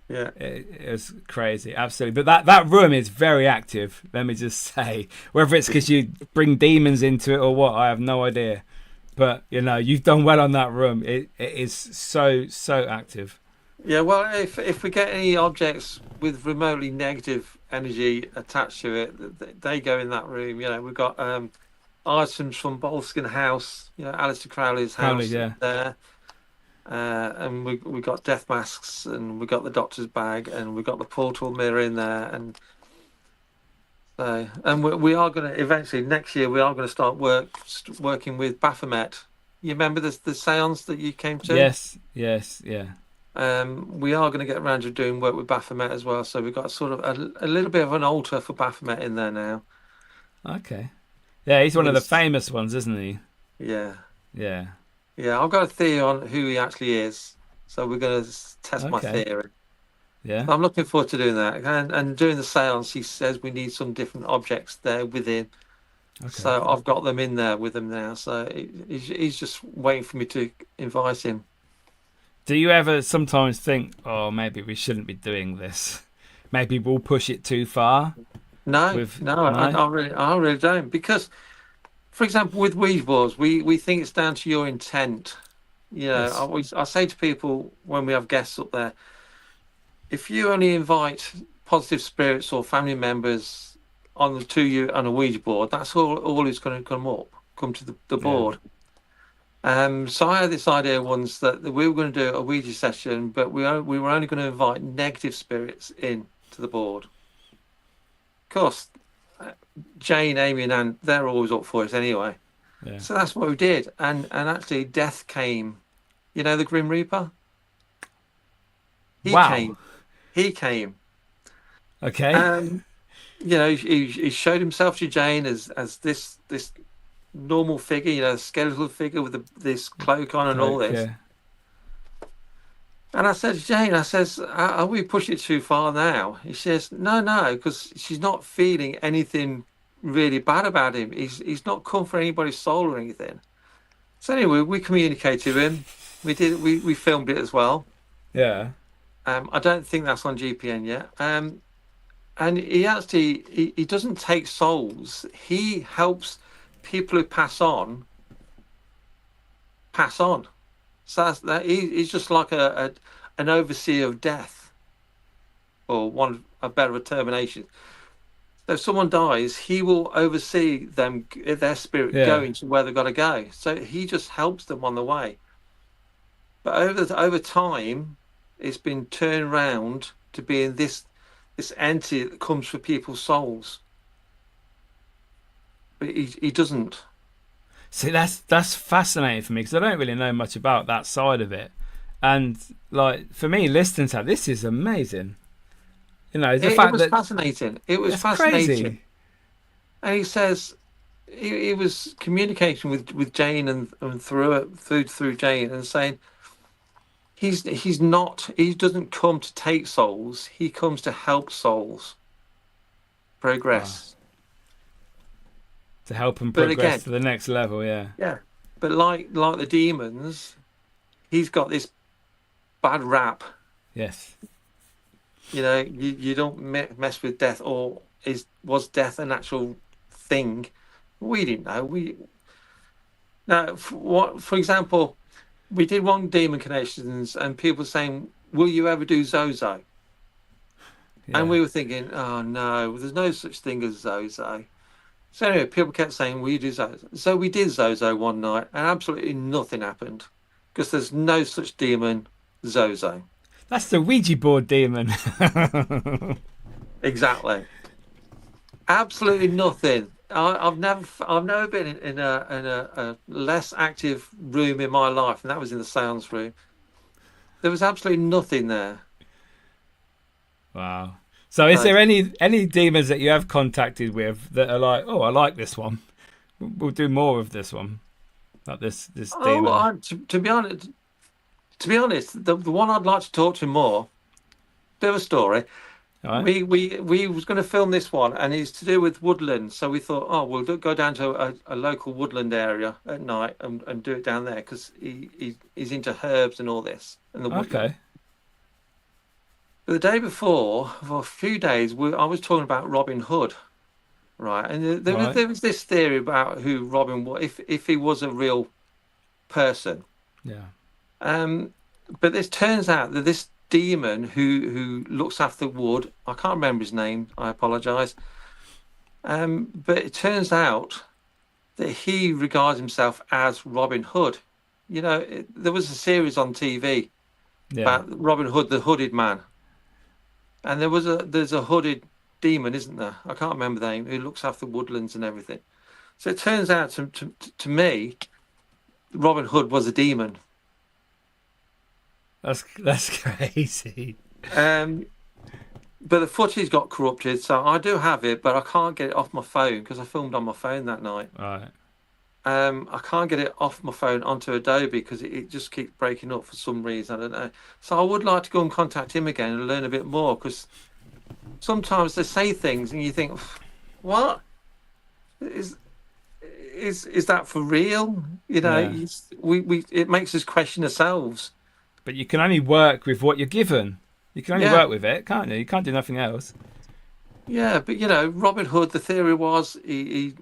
it was crazy, absolutely. But that room is very active. Let me just say, whether it's because you bring demons into it or what, I have no idea. But you've done well on that room. It is so active. Yeah, well, if we get any objects with remotely negative energy attached to it, they go in that room. We've got items from Boleskine House, Aleister Crowley's house Yeah. there. And we got death masks, and we got the doctor's bag, and we got the portal mirror in there, and so we are going to eventually next year we are going to start working with Baphomet. You remember the seance that you came to? Yes, yeah. We are going to get around to doing work with Baphomet as well, so we've got sort of a little bit of an altar for Baphomet in there now. Okay. Yeah, he's one of the famous ones, isn't he? Yeah. Yeah. Yeah, I've got a theory on who he actually is, so we're going to test my theory. Yeah. I'm looking forward to doing that. And during the seance, he says we need some different objects there within. Okay. So I've got them in there with him now. So he's just waiting for me to invite him. Do you ever sometimes think, oh, maybe we shouldn't be doing this? Maybe we'll push it too far? No. I really don't. Because, for example, with Ouija boards, we think it's down to your intent. Yes. I say to people when we have guests up there, if you only invite positive spirits or family members to you on a Ouija board, that's all is going to come to the board. So I had this idea once that we were going to do a Ouija session, but we were only going to invite negative spirits in to the board. Of course, Jane, Amy, and Anne, they're always up for it anyway. Yeah. So that's what we did, and actually, death came. The Grim Reaper. He came. Okay. He showed himself to Jane as this normal figure, skeletal figure with this cloak on and all this. Yeah. And I said to Jane, are we pushing it too far now? He says, no, because she's not feeling anything really bad about him. He's not come for anybody's soul or anything. So anyway, we communicated with him. We filmed it as well. Yeah. I don't think that's on GPN yet. And he doesn't take souls. He helps people who pass on. So he's just like an overseer of death, or a better termination. So if someone dies, he will oversee their spirit going to where they've got to go. So he just helps them on the way. But over time, it's been turned around to being this entity that comes for people's souls. But he doesn't. See, that's fascinating for me, because I don't really know much about that side of it. And like, for me, listening to that, this is amazing. It was fascinating. It was fascinating. Crazy. And he says he was communicating with Jane and through Jane, and saying he doesn't come to take souls. He comes to help souls progress. Wow. To help them progress to the next level, yeah. Yeah, but like the demons, he's got this bad rap. Yes. You don't mess with death, or was death an actual thing? We didn't know. For example, we did one Demon Connections, and people saying, "Will you ever do Zozo?" Yeah. And we were thinking, "Oh no, there's no such thing as Zozo." So anyway, people kept saying, "Will you do Zozo?" So we did Zozo one night, and absolutely nothing happened, because there's no such demon, Zozo. That's the Ouija board demon. Exactly. Absolutely nothing. I've never been in a less active room in my life, and that was in the seance room. There was absolutely nothing there. Wow. So is there any demons that you have contacted with that are like, oh, I like this one. We'll do more of this one, like this demon. To be honest, the one I'd like to talk to more. Bit of a story. All right. We was going to film this one, and it's to do with woodland. So we thought, oh, we'll go down to a local woodland area at night and do it down there because he's into herbs and all this and the woodland. Okay. But the day before, for a few days, I was talking about Robin Hood, right? And there was this theory about who Robin was, if he was a real person. Yeah. But it turns out that this demon who looks after wood, I can't remember his name, I apologise. But it turns out that he regards himself as Robin Hood. You know, there was a series on TV about Robin Hood, the hooded man. And there's a hooded demon, isn't there? I can't remember the name, who looks after woodlands and everything. So it turns out to me, Robin Hood was a demon. That's crazy. But the footage got corrupted, so I do have it, but I can't get it off my phone because I filmed on my phone that night. Right. I can't get it off my phone onto Adobe because it just keeps breaking up for some reason. I don't know. So I would like to go and contact him again and learn a bit more because sometimes they say things and you think, what is that for real? You know, it makes us question ourselves. But you can only work with what you're given. You can only work with it, can't you? You can't do nothing else. Yeah, but you know, Robin Hood. The theory was he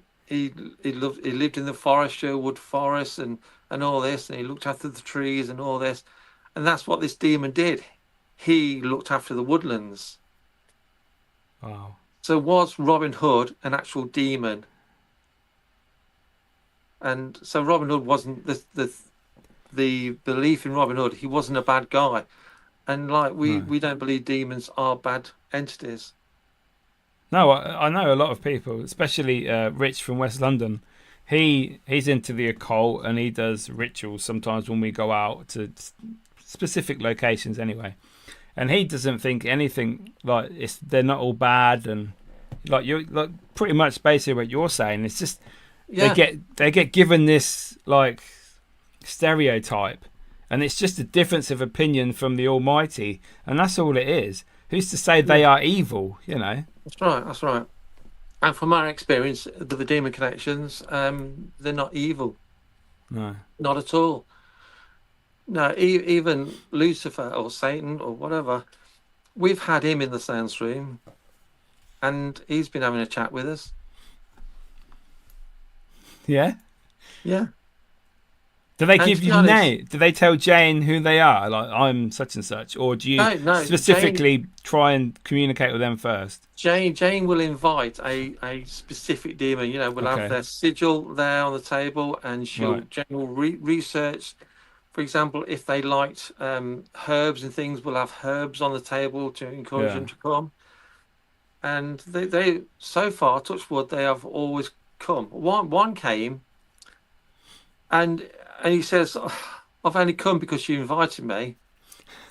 lived in the forest, Sherwood Forest, and all this, and he looked after the trees and all this, and that's what this demon did. He looked after the woodlands. Wow. So was Robin Hood an actual demon? And so Robin Hood wasn't the belief in Robin Hood. He wasn't a bad guy, and like we don't believe demons are bad entities. No, I know a lot of people, especially Rich from West London. He's into the occult and he does rituals sometimes when we go out to specific locations anyway. And he doesn't think anything like they're not all bad, and like you're like pretty much basically what you're saying. It's just they get given this like stereotype, and it's just a difference of opinion from the Almighty, and that's all it is. Who's to say they are evil? You know. That's right. And from our experience, the demon connections, they're not evil. No. Not at all. No, even Lucifer or Satan or whatever, we've had him in the sound room, and he's been having a chat with us. Yeah? Yeah. Do they give you name? Do they tell Jane who they are? Like, I'm such and such, or do you specifically try and communicate with them first? Jane will invite a specific demon. You know, we'll have their sigil there on the table, and Jane will research. For example, if they liked herbs and things, we'll have herbs on the table to encourage them to come. And they so far, touch wood, they have always come. One came, and he says, I've only come because you invited me,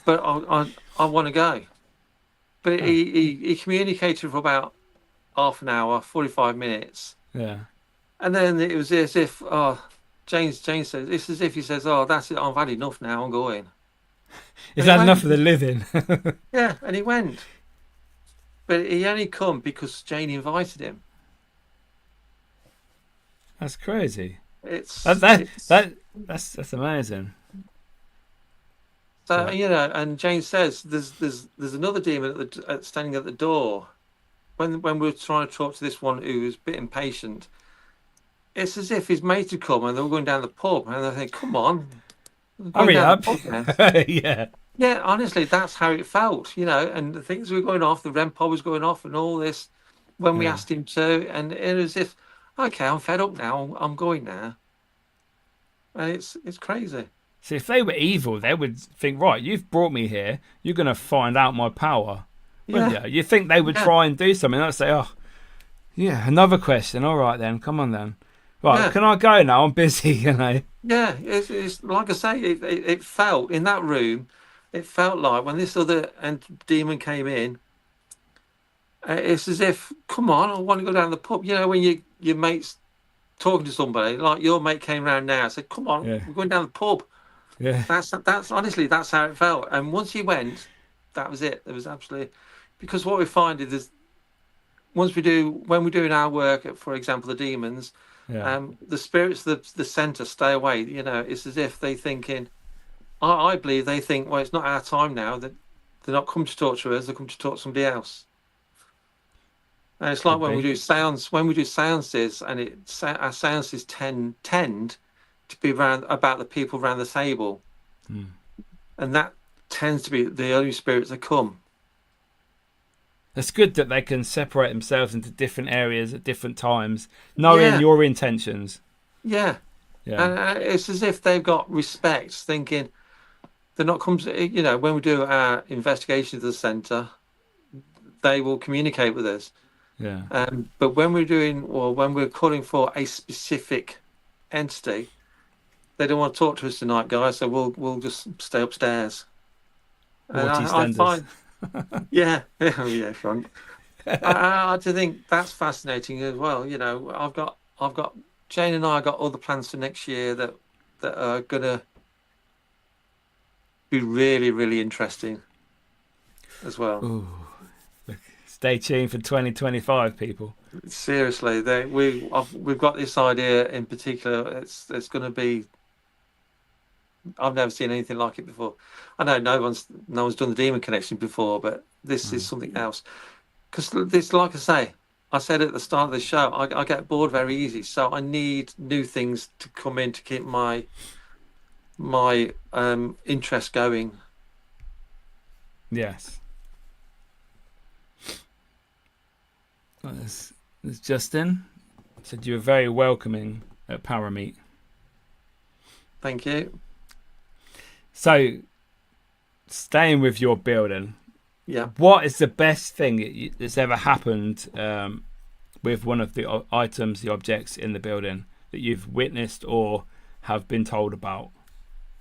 but I want to go. But he communicated for about half an hour, 45 minutes. Yeah. And then it was as if, Jane says, it's as if he says, that's it, I've had enough now, I'm going. Is that enough for the living? Yeah, and he went. But he only come because Jane invited him. That's crazy. That's amazing. So you know, and Jane says there's another demon standing at the door. When we were trying to talk to this one who was a bit impatient, it's as if his mate had come and they were going down the pub, and they think, "Come on, hurry up!" Yeah, yeah. Honestly, that's how it felt, you know. And the things were going off, the REM pod was going off, and all this. When we asked him to, and it was as if, okay, I'm fed up now. I'm going now. And it's crazy. See, if they were evil, they would think, right, you've brought me here. You're going to find out my power. Wouldn't you? You think they would try and do something. They'd say, oh, yeah, another question. All right, then. Come on, then. Right, can I go now? I'm busy, you know. Yeah, it's like I say, it felt, in that room, it felt like when this other demon came in, It's as if, come on, I want to go down the pub. You know, when your mates talking to somebody, like your mate came round now, said, "Come on, Yeah. we're going down the pub." Yeah. That's honestly that's how it felt. And once he went, that was it. It was absolutely because what we find is when we're doing our work, for example, the demons, Yeah. the spirits, the centre stay away. You know, it's as if they thinking. I believe they think, well, it's not our time now. That they're not come to talk to us; they come to talk to somebody else. And it's like Could be. when we do seances, and our seances tend to be around about the people around the table, and that tends to be the only spirits that come. It's good that they can separate themselves into different areas at different times, knowing Yeah, your intentions. yeah, Yeah. and it's as if they've got respect, thinking they're not come to. You know, when we do our investigation of the centre, they will communicate with us. Yeah. But when we're doing, or when we're calling for a specific entity, they don't want to talk to us tonight, guys. So we'll just stay upstairs. And Haughty I standards. find, yeah, yeah, front. I do think that's fascinating as well. You know, I've got Jane and I got other plans for next year that are gonna be really, really interesting as well. Ooh. Look, stay tuned for 2025, people. Seriously, we've got this idea in particular. It's going to be. I've never seen anything like it before. I know no one's done the Demon Connection before, but this is something else. Because this, like I said at the start of the show, I get bored very easy, so I need new things to come in to keep my interest going. Yes. There's Justin. Said you were very welcoming at Parameet. Thank you. So, staying with your building, Yeah. what is the best thing that's ever happened with one of the items, the objects in the building that you've witnessed or have been told about?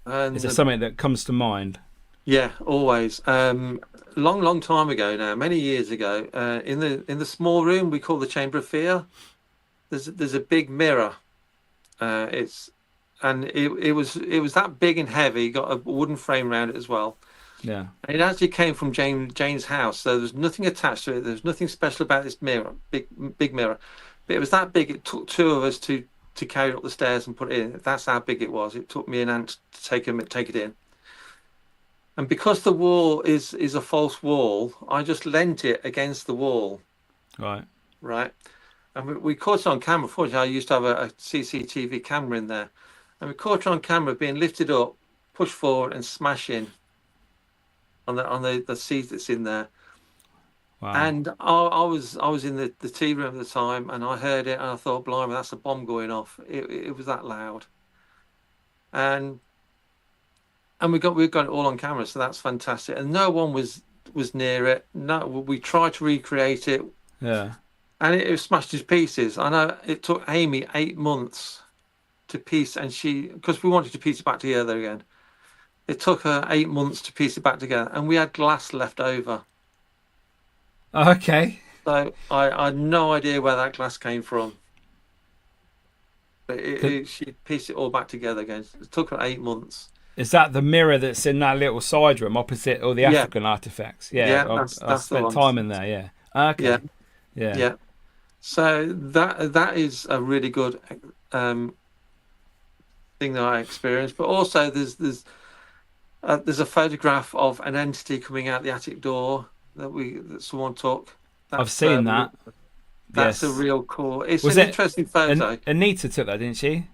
And Is there something that comes to mind? yeah, always. Long time ago now, many years ago, in the small room we call the Chamber of Fear. There's a big mirror. It was that big and heavy. Got a wooden frame around it as well. Yeah. And it actually came from Jane's house, so there's nothing attached to it. There's nothing special about this mirror, big mirror. But it was that big. It took two of us to carry it up the stairs and put it in. That's how big it was. It took me an ant to take it in. And because the wall is a false wall, I just leant it against the wall. Right. Right. And we caught it on camera. Fortunately, I used to have a CCTV camera in there. And we caught it on camera being lifted up, pushed forward and smashing on the seat that's in there. Wow. And I was in the tea room at the time and I heard it and I thought, blimey, that's a bomb going off. It was that loud. And we got it all on camera, so that's fantastic. And no one was near it. No, we tried to recreate it. Yeah. And it was smashed to pieces. I know it took Amy 8 months to piece, and because we wanted to piece it back together again. It took her 8 months to piece it back together, and we had glass left over. Okay. So I had no idea where that glass came from. But she pieced it all back together again. It took her 8 months. Is that the mirror that's in that little side room opposite all the African artifacts? Yeah, I spent time in there. Yeah. Okay. Yeah. So that is a really good thing that I experienced. But also, there's a photograph of an entity coming out the attic door that someone took. I've seen that. That's yes. a real cool. It's Was an interesting photo. Anita took that, didn't she?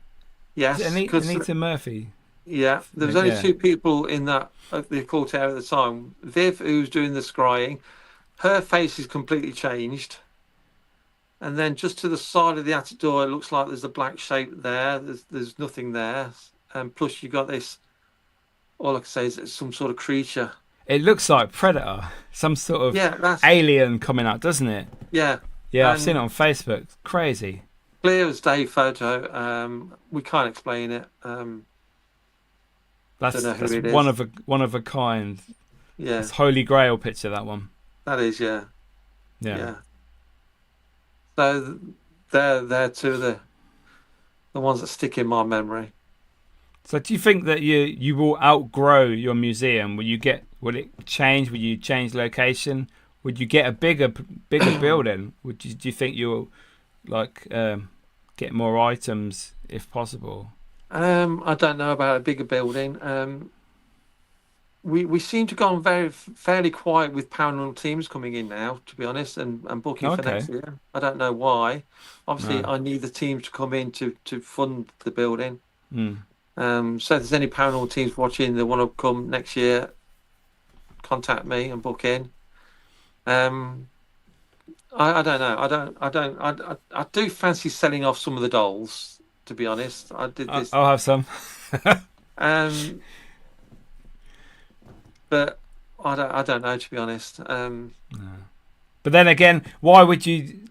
Yes, Anita Murphy. Yeah, there was only two people in the occult area at the time. Viv, who's doing the scrying, her face is completely changed. And then just to the side of the attic door, it looks like there's a black shape there. There's nothing there. And plus you got this, all I can say is it's some sort of creature. It looks like Predator. Some sort of alien coming out, doesn't it? Yeah. Yeah, I've seen it on Facebook. It's crazy. Clear as day photo. We can't explain it. That's one of a kind. Yeah. It's Holy Grail picture, that one. That is, yeah. Yeah. So they're two of the ones that stick in my memory. So do you think that you will outgrow your museum? Will it change? Will you change location? Would you get a bigger building? Do you think you'll like get more items if possible? I don't know about a bigger building. We seem to go on fairly quiet with paranormal teams coming in now, to be honest, and booking for Okay. next year. I don't know why. Obviously, No. I need the teams to come in to fund the building. Mm. So if there's any paranormal teams watching that want to come next year, contact me and book in. I don't know. I do fancy selling off some of the dolls. To be honest, I did this. I'll have some. Um, but I don't know. To be honest. No. But then again, why would you?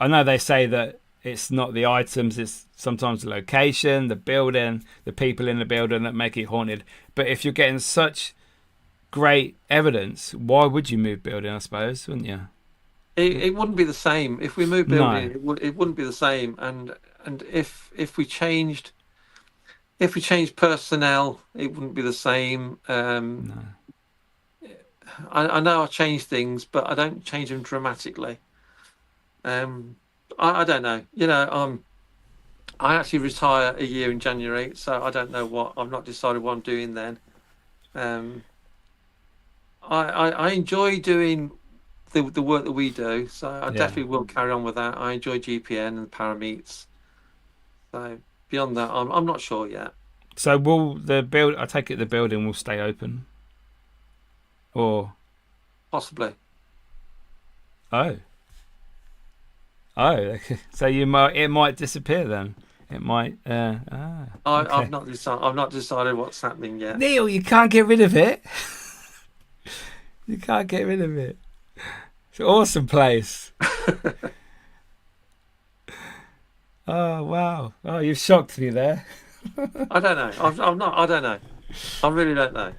I know they say that it's not the items; it's sometimes the location, the building, the people in the building that make it haunted. But if you're getting such great evidence, why would you move building? I suppose, wouldn't you? It wouldn't be the same if we moved building. No. It wouldn't be the same. And if we changed personnel, it wouldn't be the same. No. I know I change things, but I don't change them dramatically. I don't know. I actually retire a year in January, so I don't know what I've not decided what I'm doing then. I enjoy doing the work that we do, so I definitely will carry on with that. I enjoy GPN and Parameets. So beyond that, I'm not sure yet. So will the build? I take it the building will stay open, or Possibly. oh, okay. So it might disappear then. It might. Okay. I've not decided what's happening yet. Neil, you can't get rid of it. You can't get rid of it. It's an awesome place. Oh wow! Oh, you've shocked me there. I don't know. I'm not. I don't know. I really don't know.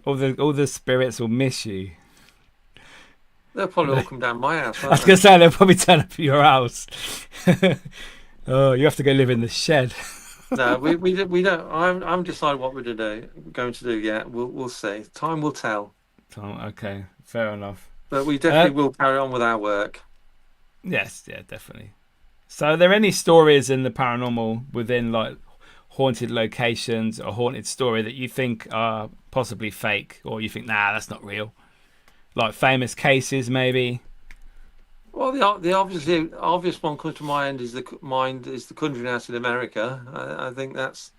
All the spirits will miss you. They'll probably all come down my house. I was gonna say they'll probably turn up at your house. Oh, you have to go live in the shed. No, we don't. I'm decided what we're going to do yet. We'll see. Time will tell. Okay, fair enough. But we definitely will carry on with our work. Yes, yeah, definitely. So, are there any stories in the paranormal within like haunted locations or haunted story that you think are possibly fake, or you think, nah, that's not real? Like famous cases, maybe. Well, the obvious one comes to mind is the Conjuring House in America. I think that's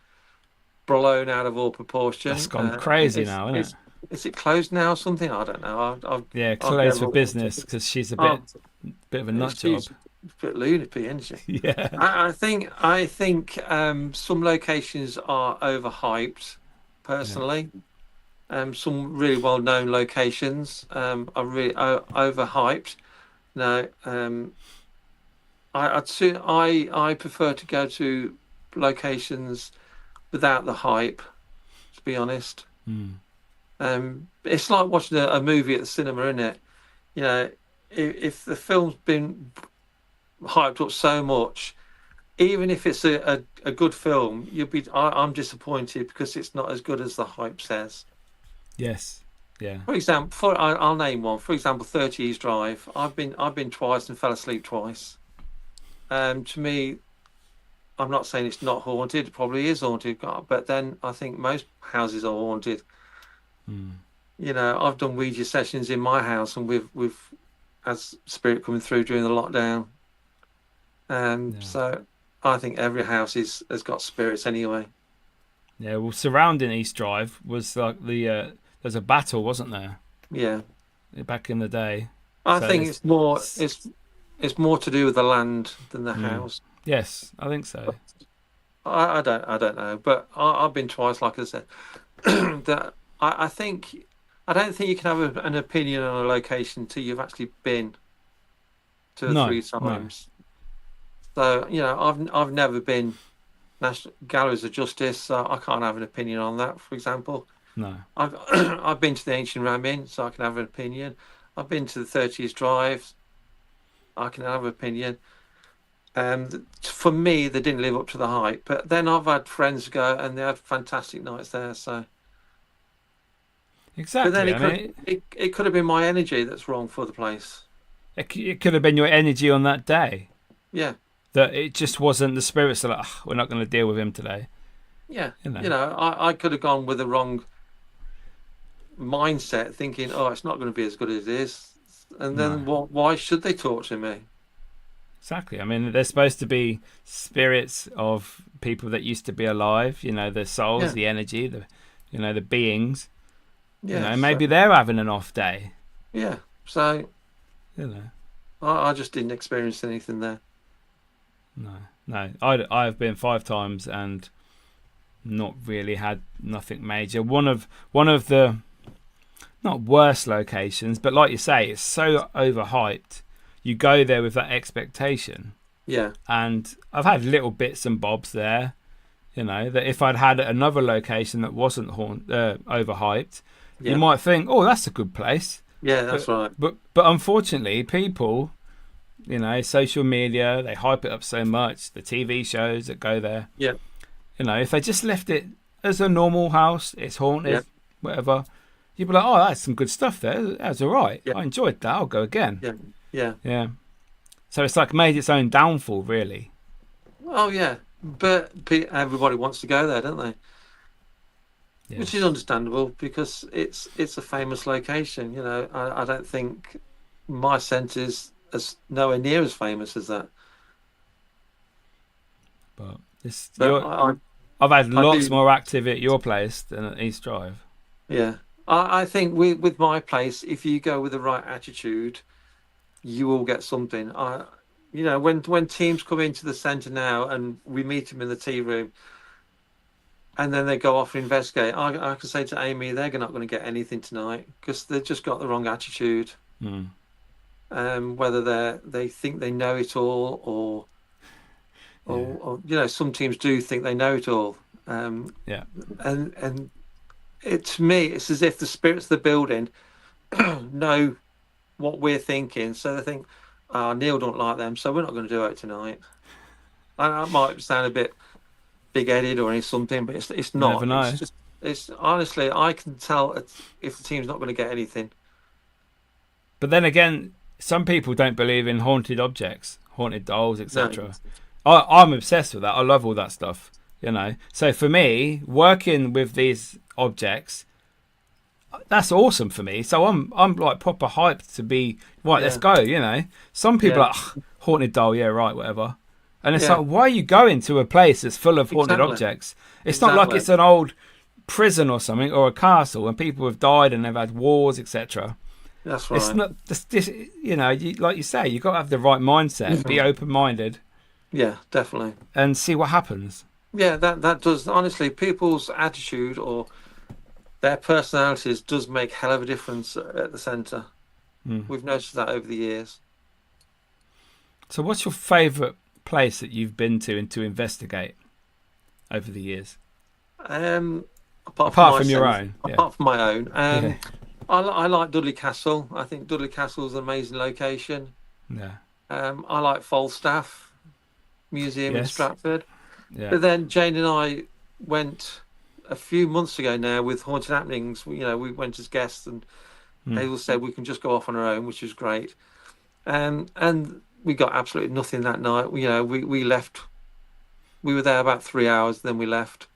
blown out of all proportion. That's gone crazy now, isn't it? Is it closed now or something? I don't know. Yeah, closed for business because she's a bit of a nut job. A bit lunatic, isn't she? Yeah. I think some locations are overhyped. Personally, some really well-known locations are really overhyped. No, I prefer to go to locations without the hype. To be honest. It's like watching a movie at the cinema, isn't it? You know, if the film's been hyped up so much, even if it's a good film, I'm disappointed because it's not as good as the hype says. Yes. Yeah. For example, I'll name one. For example, 30 East Drive. I've been twice and fell asleep twice. To me, I'm not saying it's not haunted. It probably is haunted, but then I think most houses are haunted. You know, I've done Ouija sessions in my house, and we've as spirit coming through during the lockdown. So I think every house has got spirits anyway. Yeah. Well, surrounding East Drive was like there's a battle, wasn't there? Yeah. Back in the day. I think it's more to do with the land than the house. Yes, I think so. I don't know, but I've been twice, like I said. That I don't think you can have an opinion on a location until you've actually been 2 or 3 times. So I've never been National Galleries of Justice, so I can't have an opinion on that. For example, No. I've been to the Ancient Ram Inn, so I can have an opinion. I've been to the 30s Drive. I can have an opinion. For me, they didn't live up to the hype. But then I've had friends go and they had fantastic nights there. So, but then Exactly. I mean, it could have been my energy that's wrong for the place. it could have been your energy on that day Yeah, that it just wasn't the spirits are like, "Ugh, we're not going to deal with him today." yeah. You know. You know, I could have gone with the wrong mindset, thinking, "Oh, it's not going to be as good as it is." And then, No. why should they talk to me? Exactly. I mean, they're supposed to be spirits of people that used to be alive. You know, the souls, Yeah, the energy, the beings. You yeah. know, So maybe they're having an off day. yeah, so You know, I just didn't experience anything there. no, no. I've been 5 times and not really had nothing major. One of the not worst locations, but like you say, it's so overhyped. You go there with that expectation, Yeah, and I've had little bits and bobs there. You know that if I'd had another location that wasn't overhyped, you yeah, might think, "Oh, that's a good place." yeah. That's But right. but unfortunately, people, social media, they hype it up so much. The TV shows that go there, Yeah, if they just left it as a normal house, it's yeah, haunted, whatever. You'd be like, "Oh, that's some good stuff there. That's all right. yeah, I enjoyed that. I'll go again." yeah, yeah. Yeah. So it's like made its own downfall, really. Oh yeah, but everybody wants to go there, don't they? Which is Yes. understandable because it's a famous location. You know, I don't think my centre's as nowhere near as famous as that. But this, But I've had I lots do. more activity at your place than at East Drive. Yeah, I think with my place, if you go with the right attitude, you will get something. When teams come into the centre now and we meet them in the tea room, and then they go off and investigate, I can say to Amy, they're not going to get anything tonight because they've just got the wrong attitude. Hmm. Whether they think they know it all, Yeah. some teams do think they know it all. Yeah. And to me, it's as if the spirits of the building know what we're thinking, so they think, "Oh, Neil don't like them, so we're not going to do it tonight." And that might sound a bit big-headed or something, but it's You never not. It's know. just it's honestly, I can tell if the team's not going to get anything. But then again, some people don't believe in haunted objects, haunted dolls, No, etc. I'm obsessed with that. I love all that stuff. So for me, working with these objects, that's awesome for me. So I'm like proper hyped to be right. Let's yeah, go. Some people yeah, are like, "Ugh, haunted doll, yeah, right, whatever." And it's yeah, like, why are you going to a place that's full of haunted exactly, objects? It's not like exactly. it's an old prison or something or a castle and people have died and they've had wars, etc. That's It's right. not this, like you say, you've got to have the right mindset, be open minded, Yeah, definitely. and see what happens. Yeah, that does honestly. People's attitude or their personalities does make hell of a difference at the centre. Mm. We've noticed that over the years. So, what's your favourite place that you've been to and to investigate over the years? Apart from Apart my from your sense, own, yeah. apart from my own, Yeah. I like Dudley Castle. I think Dudley Castle is an amazing location. Yeah. I like Falstaff Museum in Yes. Stratford. Yeah. But then Jane and I went a few months ago now with Haunted Happenings. We went as guests, and Mm. Hazel said we can just go off on our own, which was great. And we got absolutely nothing that night. We left. We were there about 3 hours, then we left.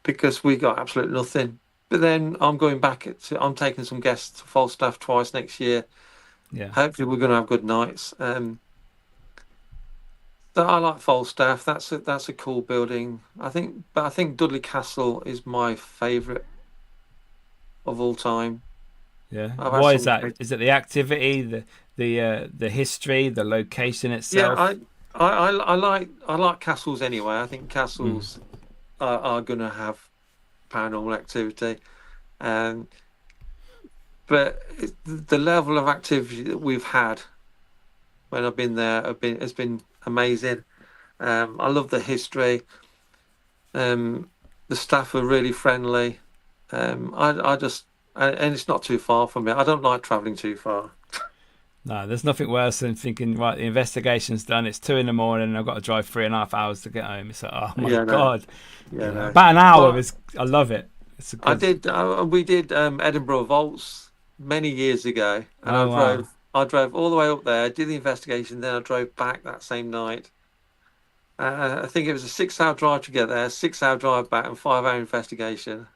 Because we got absolutely nothing. But then I'm going back I'm taking some guests to Falstaff twice next year. Yeah. Hopefully we're going to have good nights. So I like Falstaff. That's a cool building. But I think Dudley Castle is my favourite of all time. Yeah. I've had Why is some that? great. Is it the activity, the history, the location Yeah, itself? I like castles anyway. I think Mm. castles are going to have paranormal activity. Um, but the level of activity that we've had when I've been there has been amazing. I love the history. The staff are really friendly. I just and it's not too far from me. I don't like travelling too far. No, there's nothing worse than thinking, right, the investigation's done. It's 2 a.m. and I've got to drive 3.5 hours to get home. It's like, oh my Yeah, no, God. yeah, no. About an hour Well, is, I love it. It's a I good. did. We did Edinburgh Vaults many years ago, and Oh wow. I drove all the way up there, did the investigation, then I drove back that same night. I think it was a 6-hour drive to get there, 6-hour drive back, and 5-hour investigation.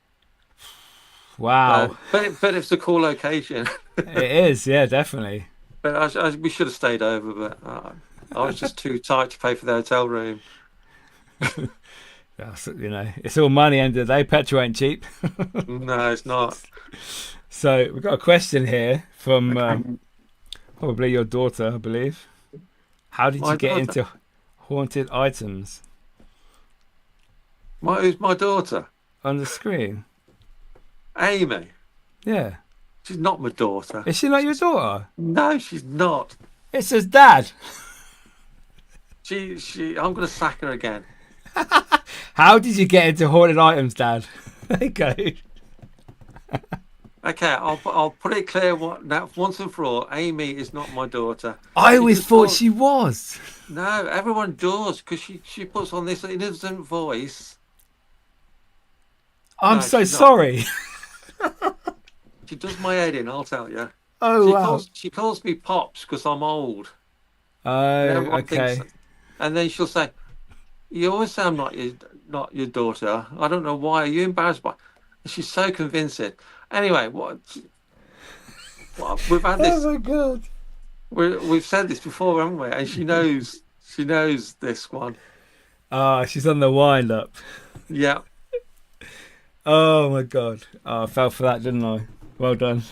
Wow. But it's a cool location. It is, yeah, definitely. But we should have stayed over, but I was just too tight to pay for the hotel room. That's, it's all money end of the day. Petrol ain't cheap. No, it's not. So we've got a question here from Okay. probably your daughter, I believe. How did My you get daughter. into haunted items? Who's my daughter? On the screen? Amy. Yeah. She's not my daughter. Is she not your daughter? No, she's not. It says dad. I'm going to sack her again. How did you get into haunted items, Dad? There you go. Okay, I'll put it clear now once and for all. Amy is not my daughter. I She always just thought thought- she was. No, everyone does because she puts on this innocent voice. I'm No, so she's not. sorry. She does my head in. I'll tell you. Oh, wow. She calls me Pops because I'm old. Oh, Everyone okay. thinks, and then she'll say, "You always say I'm not your daughter. I don't know why. Are you embarrassed by?" And she's so convincing. Anyway, what we've had this. Oh, my God. We've said this before, haven't we? And she knows. She knows this one. Ah, she's on the wind up. Yeah. Oh, my God. Oh, I fell for that, didn't I? Well done.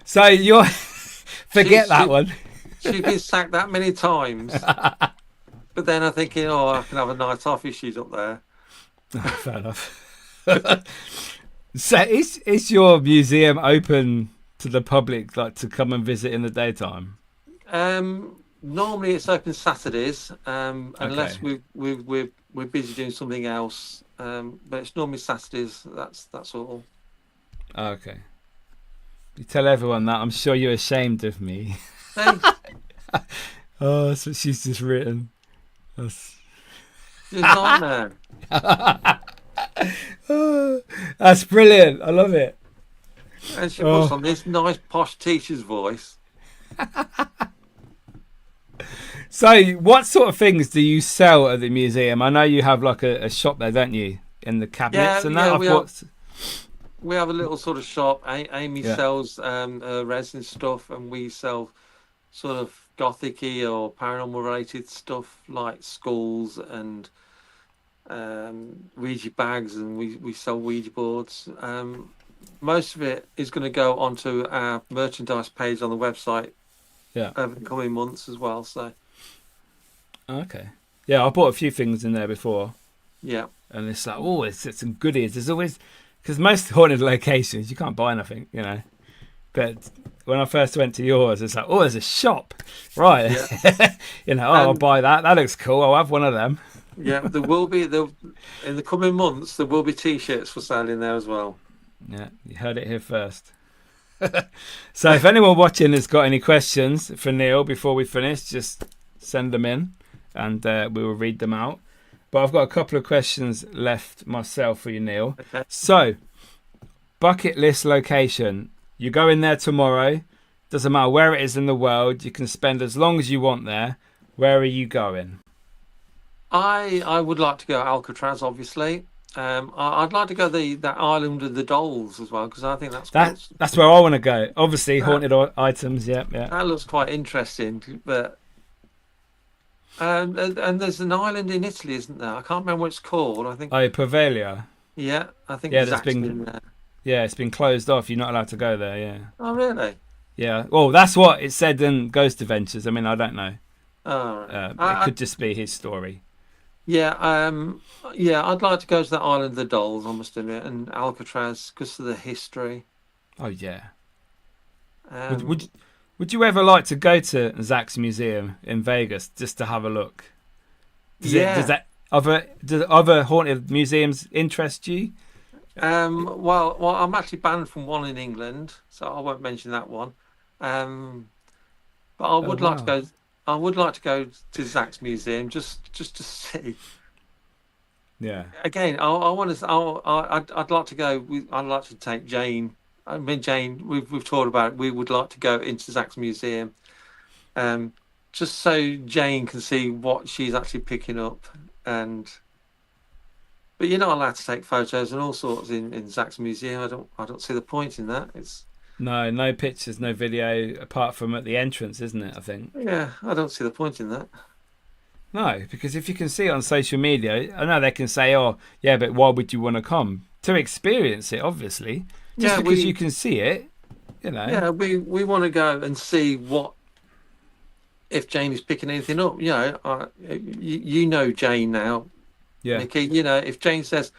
So you're... Forget that one. She's been sacked that many times. But then I'm thinking, oh, I can have a night off if she's up there. Oh, fair enough. So is your museum open to the public, like to come and visit in the daytime? Normally it's open Saturdays, unless Okay. we're busy doing something else. But it's normally Saturdays. That's all. Oh, okay. You tell everyone that. I'm sure you're ashamed of me. Hey, Oh, that's what she's just written. That's, she's a nightmare. oh, that's brilliant. I love it. And she puts Oh. on this nice posh teacher's voice. So, what sort of things do you sell at the museum? I know you have like a shop there, don't you? In the cabinets and that. Yeah, I thought, we have a little sort of shop. Amy Yeah. sells resin stuff, and we sell sort of gothic-y or paranormal related stuff like skulls and Ouija bags, and we sell Ouija boards. Most of it is going to go onto our merchandise page on the website Yeah. over the coming months as well. So Okay. Yeah, I bought a few things in there before, yeah, and it's like, oh, it's some goodies. There's always, because most haunted locations you can't buy nothing, But when I first went to yours, it's like, oh, there's a shop, right? I'll buy that. That looks cool. I'll have one of them. yeah. There will be in the coming months. There will be T-shirts for sale in there as well. Yeah, you heard it here first. So if anyone watching has got any questions for Neil before we finish, just send them in, and we will read them out. But I've got a couple of questions left myself for you, Neil. Okay. So, bucket list location. You go in there tomorrow. Doesn't matter where it is in the world. You can spend as long as you want there. Where are you going? I would like to go Alcatraz, obviously. I'd like to go that island of the dolls as well because I think that's That's where I want to go. Obviously, haunted items. Yeah. that looks quite interesting. But and there's an island in Italy, isn't there? I can't remember what it's called. I think Oh, Pavelia. yeah, I think Yeah, it's there's been- in there. Yeah, it's been closed off. You're not allowed to go there. Yeah. Oh really? Yeah. Well, that's what it said in Ghost Adventures. I mean, I don't know. Oh, right. It could just be his story. Yeah, I'd like to go to that island of the dolls, I must admit, and Alcatraz because of the history. Oh yeah. Um, Would you ever like to go to Zach's museum in Vegas just to have a look? Yeah. Does other haunted museums interest you? Well, I'm actually banned from one in England, so I won't mention that one. Um, but I Oh would like to wow. go. I would like to go to Zach's museum just to see. Yeah. Again, I want to. I'd like to go. I'd like to take Jane. I mean, Jane. We've talked about it. We would like to go into Zach's museum, um, just so Jane can see what she's actually picking up. And but you're not allowed to take photos and all sorts in Zach's museum. I don't see the point in that. It's No, no pictures, no video, apart from at the entrance, isn't it? I think. Yeah, I don't see the point in that. No, because if you can see it on social media, I know they can say, "Oh, yeah, but why would you want to come to experience it?" Obviously, just Yeah, because you can see it, you know. we want to go and see what if Jane is picking anything up. You know Jane now, Yeah, Miki. If Jane says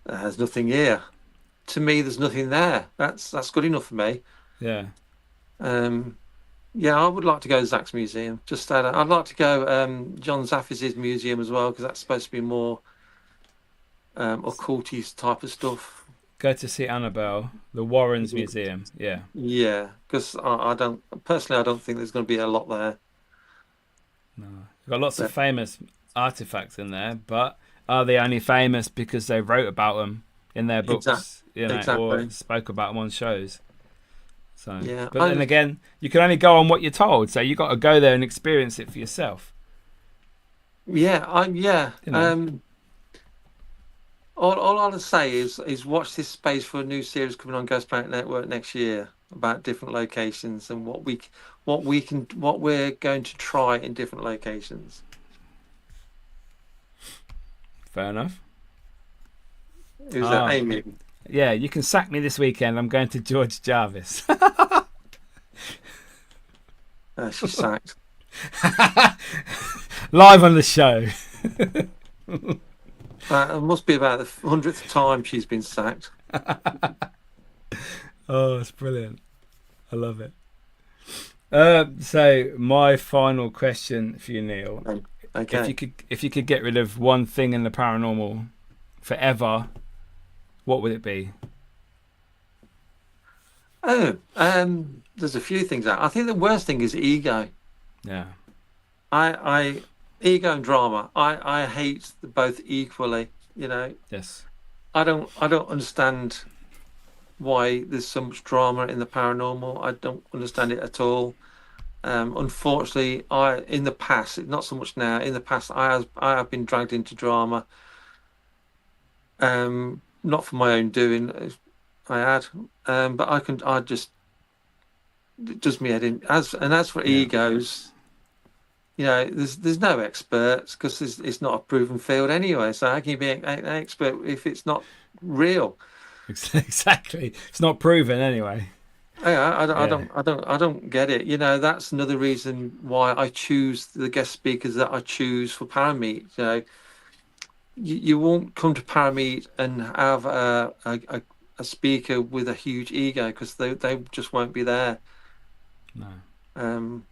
there's nothing here, to me there's nothing there. That's good enough for me. yeah. Um, yeah, I would like to go to Zach's museum. Just that I'd like to go John Zaffis's museum as well because that's supposed to be more occulty type of stuff. Go to see Annabelle, the Warrens Museum. Yeah, Yeah, because I don't personally, I don't think there's going to be a lot there. no, you've got lots of But famous artifacts in there, but are they only famous because they wrote about them in their exactly, books, or exactly. spoke about them on shows? So, Yeah, but then again, you can only go on what you're told. So you got to go there and experience it for yourself. yeah. You know. All I'll say is watch this space for a new series coming on Ghost Planet Network next year about different locations and what we're going to try in different locations. Fair enough. Who's that? Ah, Amy. yeah. You can sack me this weekend. I'm going to George Jarvis. She's sacked. Live on the show. It must be about the 100th time she's been sacked. Oh, it's brilliant. I love it. So my final question for you, Neil. Okay. If you could get rid of one thing in the paranormal forever, what would it be? Oh, there's a few things. I think the worst thing is ego. Yeah. I ego and drama. I hate both equally. Yes. I don't understand why there's so much drama in the paranormal. I don't understand it at all. Unfortunately, in the past, not so much now. In the past, I have been dragged into drama. Not for my own doing. I had, but I just it does me head in. As for Yeah. egos, there's no experts because it's not a proven field anyway. So how can you be an expert if it's not real? Exactly. It's not proven anyway. Yeah. I don't get it. That's another reason why I choose the guest speakers that I choose for Parameet. You won't come to Parameet and have a speaker with a huge ego because they just won't be there. No.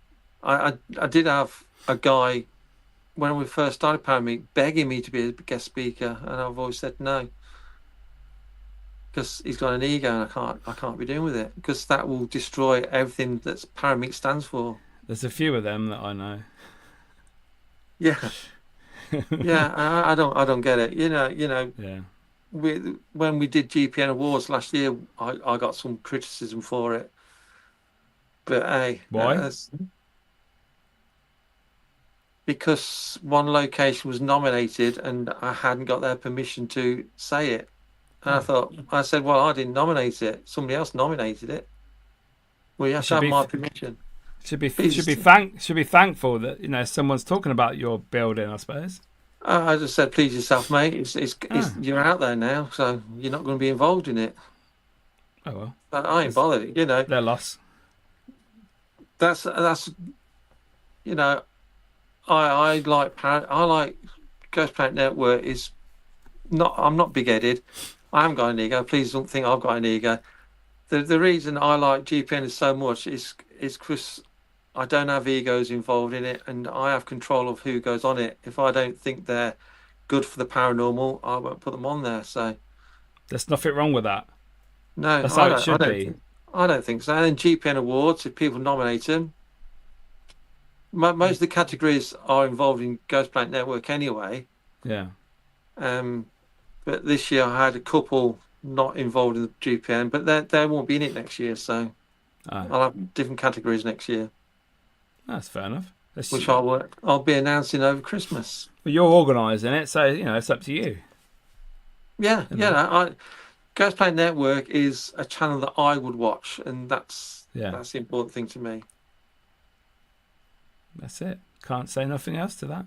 I did have a guy when we first started Parameet begging me to be a guest speaker, and I've always said no because he's got an ego, and I can't be doing with it because that will destroy everything that Parameet stands for. There's a few of them that I know. Yeah, yeah, I don't get it. Yeah. When we did GPN Awards last year, I got some criticism for it, but hey, Why? because one location was nominated and I hadn't got their permission to say it. And I said, well, I didn't nominate it. Somebody else nominated it. Well, you have to have my permission. Should be thankful that someone's talking about your building, I suppose. I just said, please yourself, mate. It's you're out there now, so you're not going to be involved in it. Oh well. But I ain't bothered. Their loss. That's I like Ghost Planet Network is not. I'm not big headed. I haven't got an ego. Please don't think I've got an ego. The reason I like GPN so much is because I don't have egos involved in it, and I have control of who goes on it. If I don't think they're good for the paranormal, I won't put them on there. So There's nothing wrong with that. No, That's how it should be. I don't think so. And then GPN awards, if people nominate them, most of the categories are involved in Ghost Planet Network anyway. Yeah. But this year I had a couple not involved in the GPN, but they won't be in it next year, so I'll have different categories next year. That's fair enough. Which I'll be announcing over Christmas. Well, you're organising it, so it's up to you. Yeah, Ghost Planet Network is a channel that I would watch, and that's the important thing to me. That's it. Can't say nothing else to that.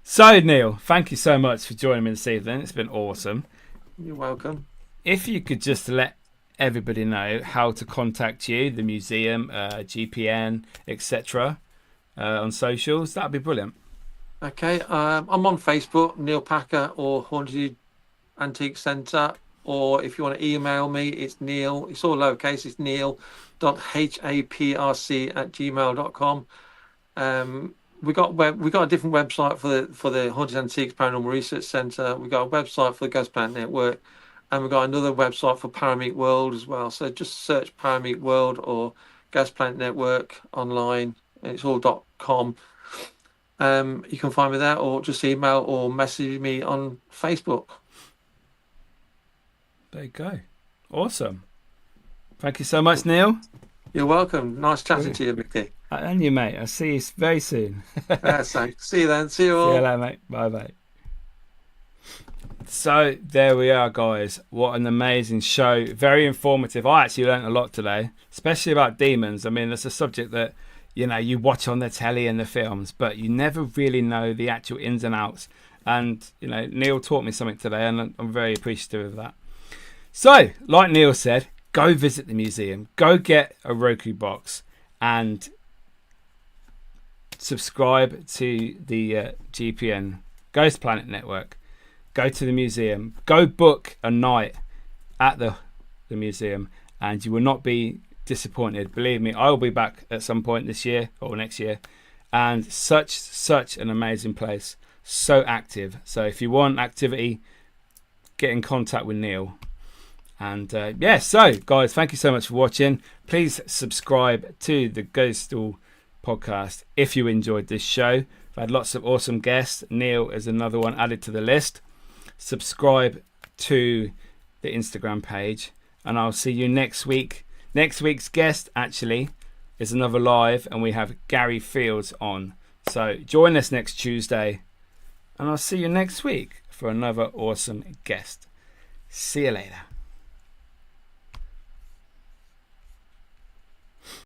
So, Neil, thank you so much for joining me this evening. It's been awesome. You're welcome. If you could just let everybody know how to contact you, the museum, GPN, etc., on socials, that'd be brilliant. Okay, I'm on Facebook, Neil Packer or Haunted Antique Centre, or if you want to email me, it's Neil. It's all lowercase. It's neil.haprc@gmail.com. We got a different website for the Haunted Antiques Paranormal Research Centre. We got a website for the Ghost Planet Network, and we got another website for Parameet World as well. So just search Parameet World or Ghost Planet Network online. It's all .com. You can find me there, or just email or message me on Facebook. There you go. Awesome. Thank you so much, Neil. You're welcome. Nice chatting to you, Miki. And you, mate. I'll see you very soon. See you then. See you all. See you later, mate. Bye. So there we are, guys. What an amazing show. Very informative. I actually learned a lot today, especially about demons. I mean, it's a subject that you watch on the telly and the films, but you never really know the actual ins and outs. And Neil taught me something today, and I'm very appreciative of that. So, like Neil said, go visit the museum. Go get a Roku box and subscribe to the GPN Ghost Planet Network. Go to the museum. Go book a night at the museum, and you will not be disappointed. Believe me, I will be back at some point this year or next year, and such an amazing place, so active. So if you want activity, get in contact with Neil. And so guys, thank you so much for watching. Please subscribe to the Ghostoul Podcast if you enjoyed this show. I've had lots of awesome guests. Neil is another one added to the list. Subscribe to the Instagram page, and I'll see you next week. Next week's guest actually is another live, and we have Gary Fields on. So join us next Tuesday, and I'll see you next week for another awesome guest. See you later.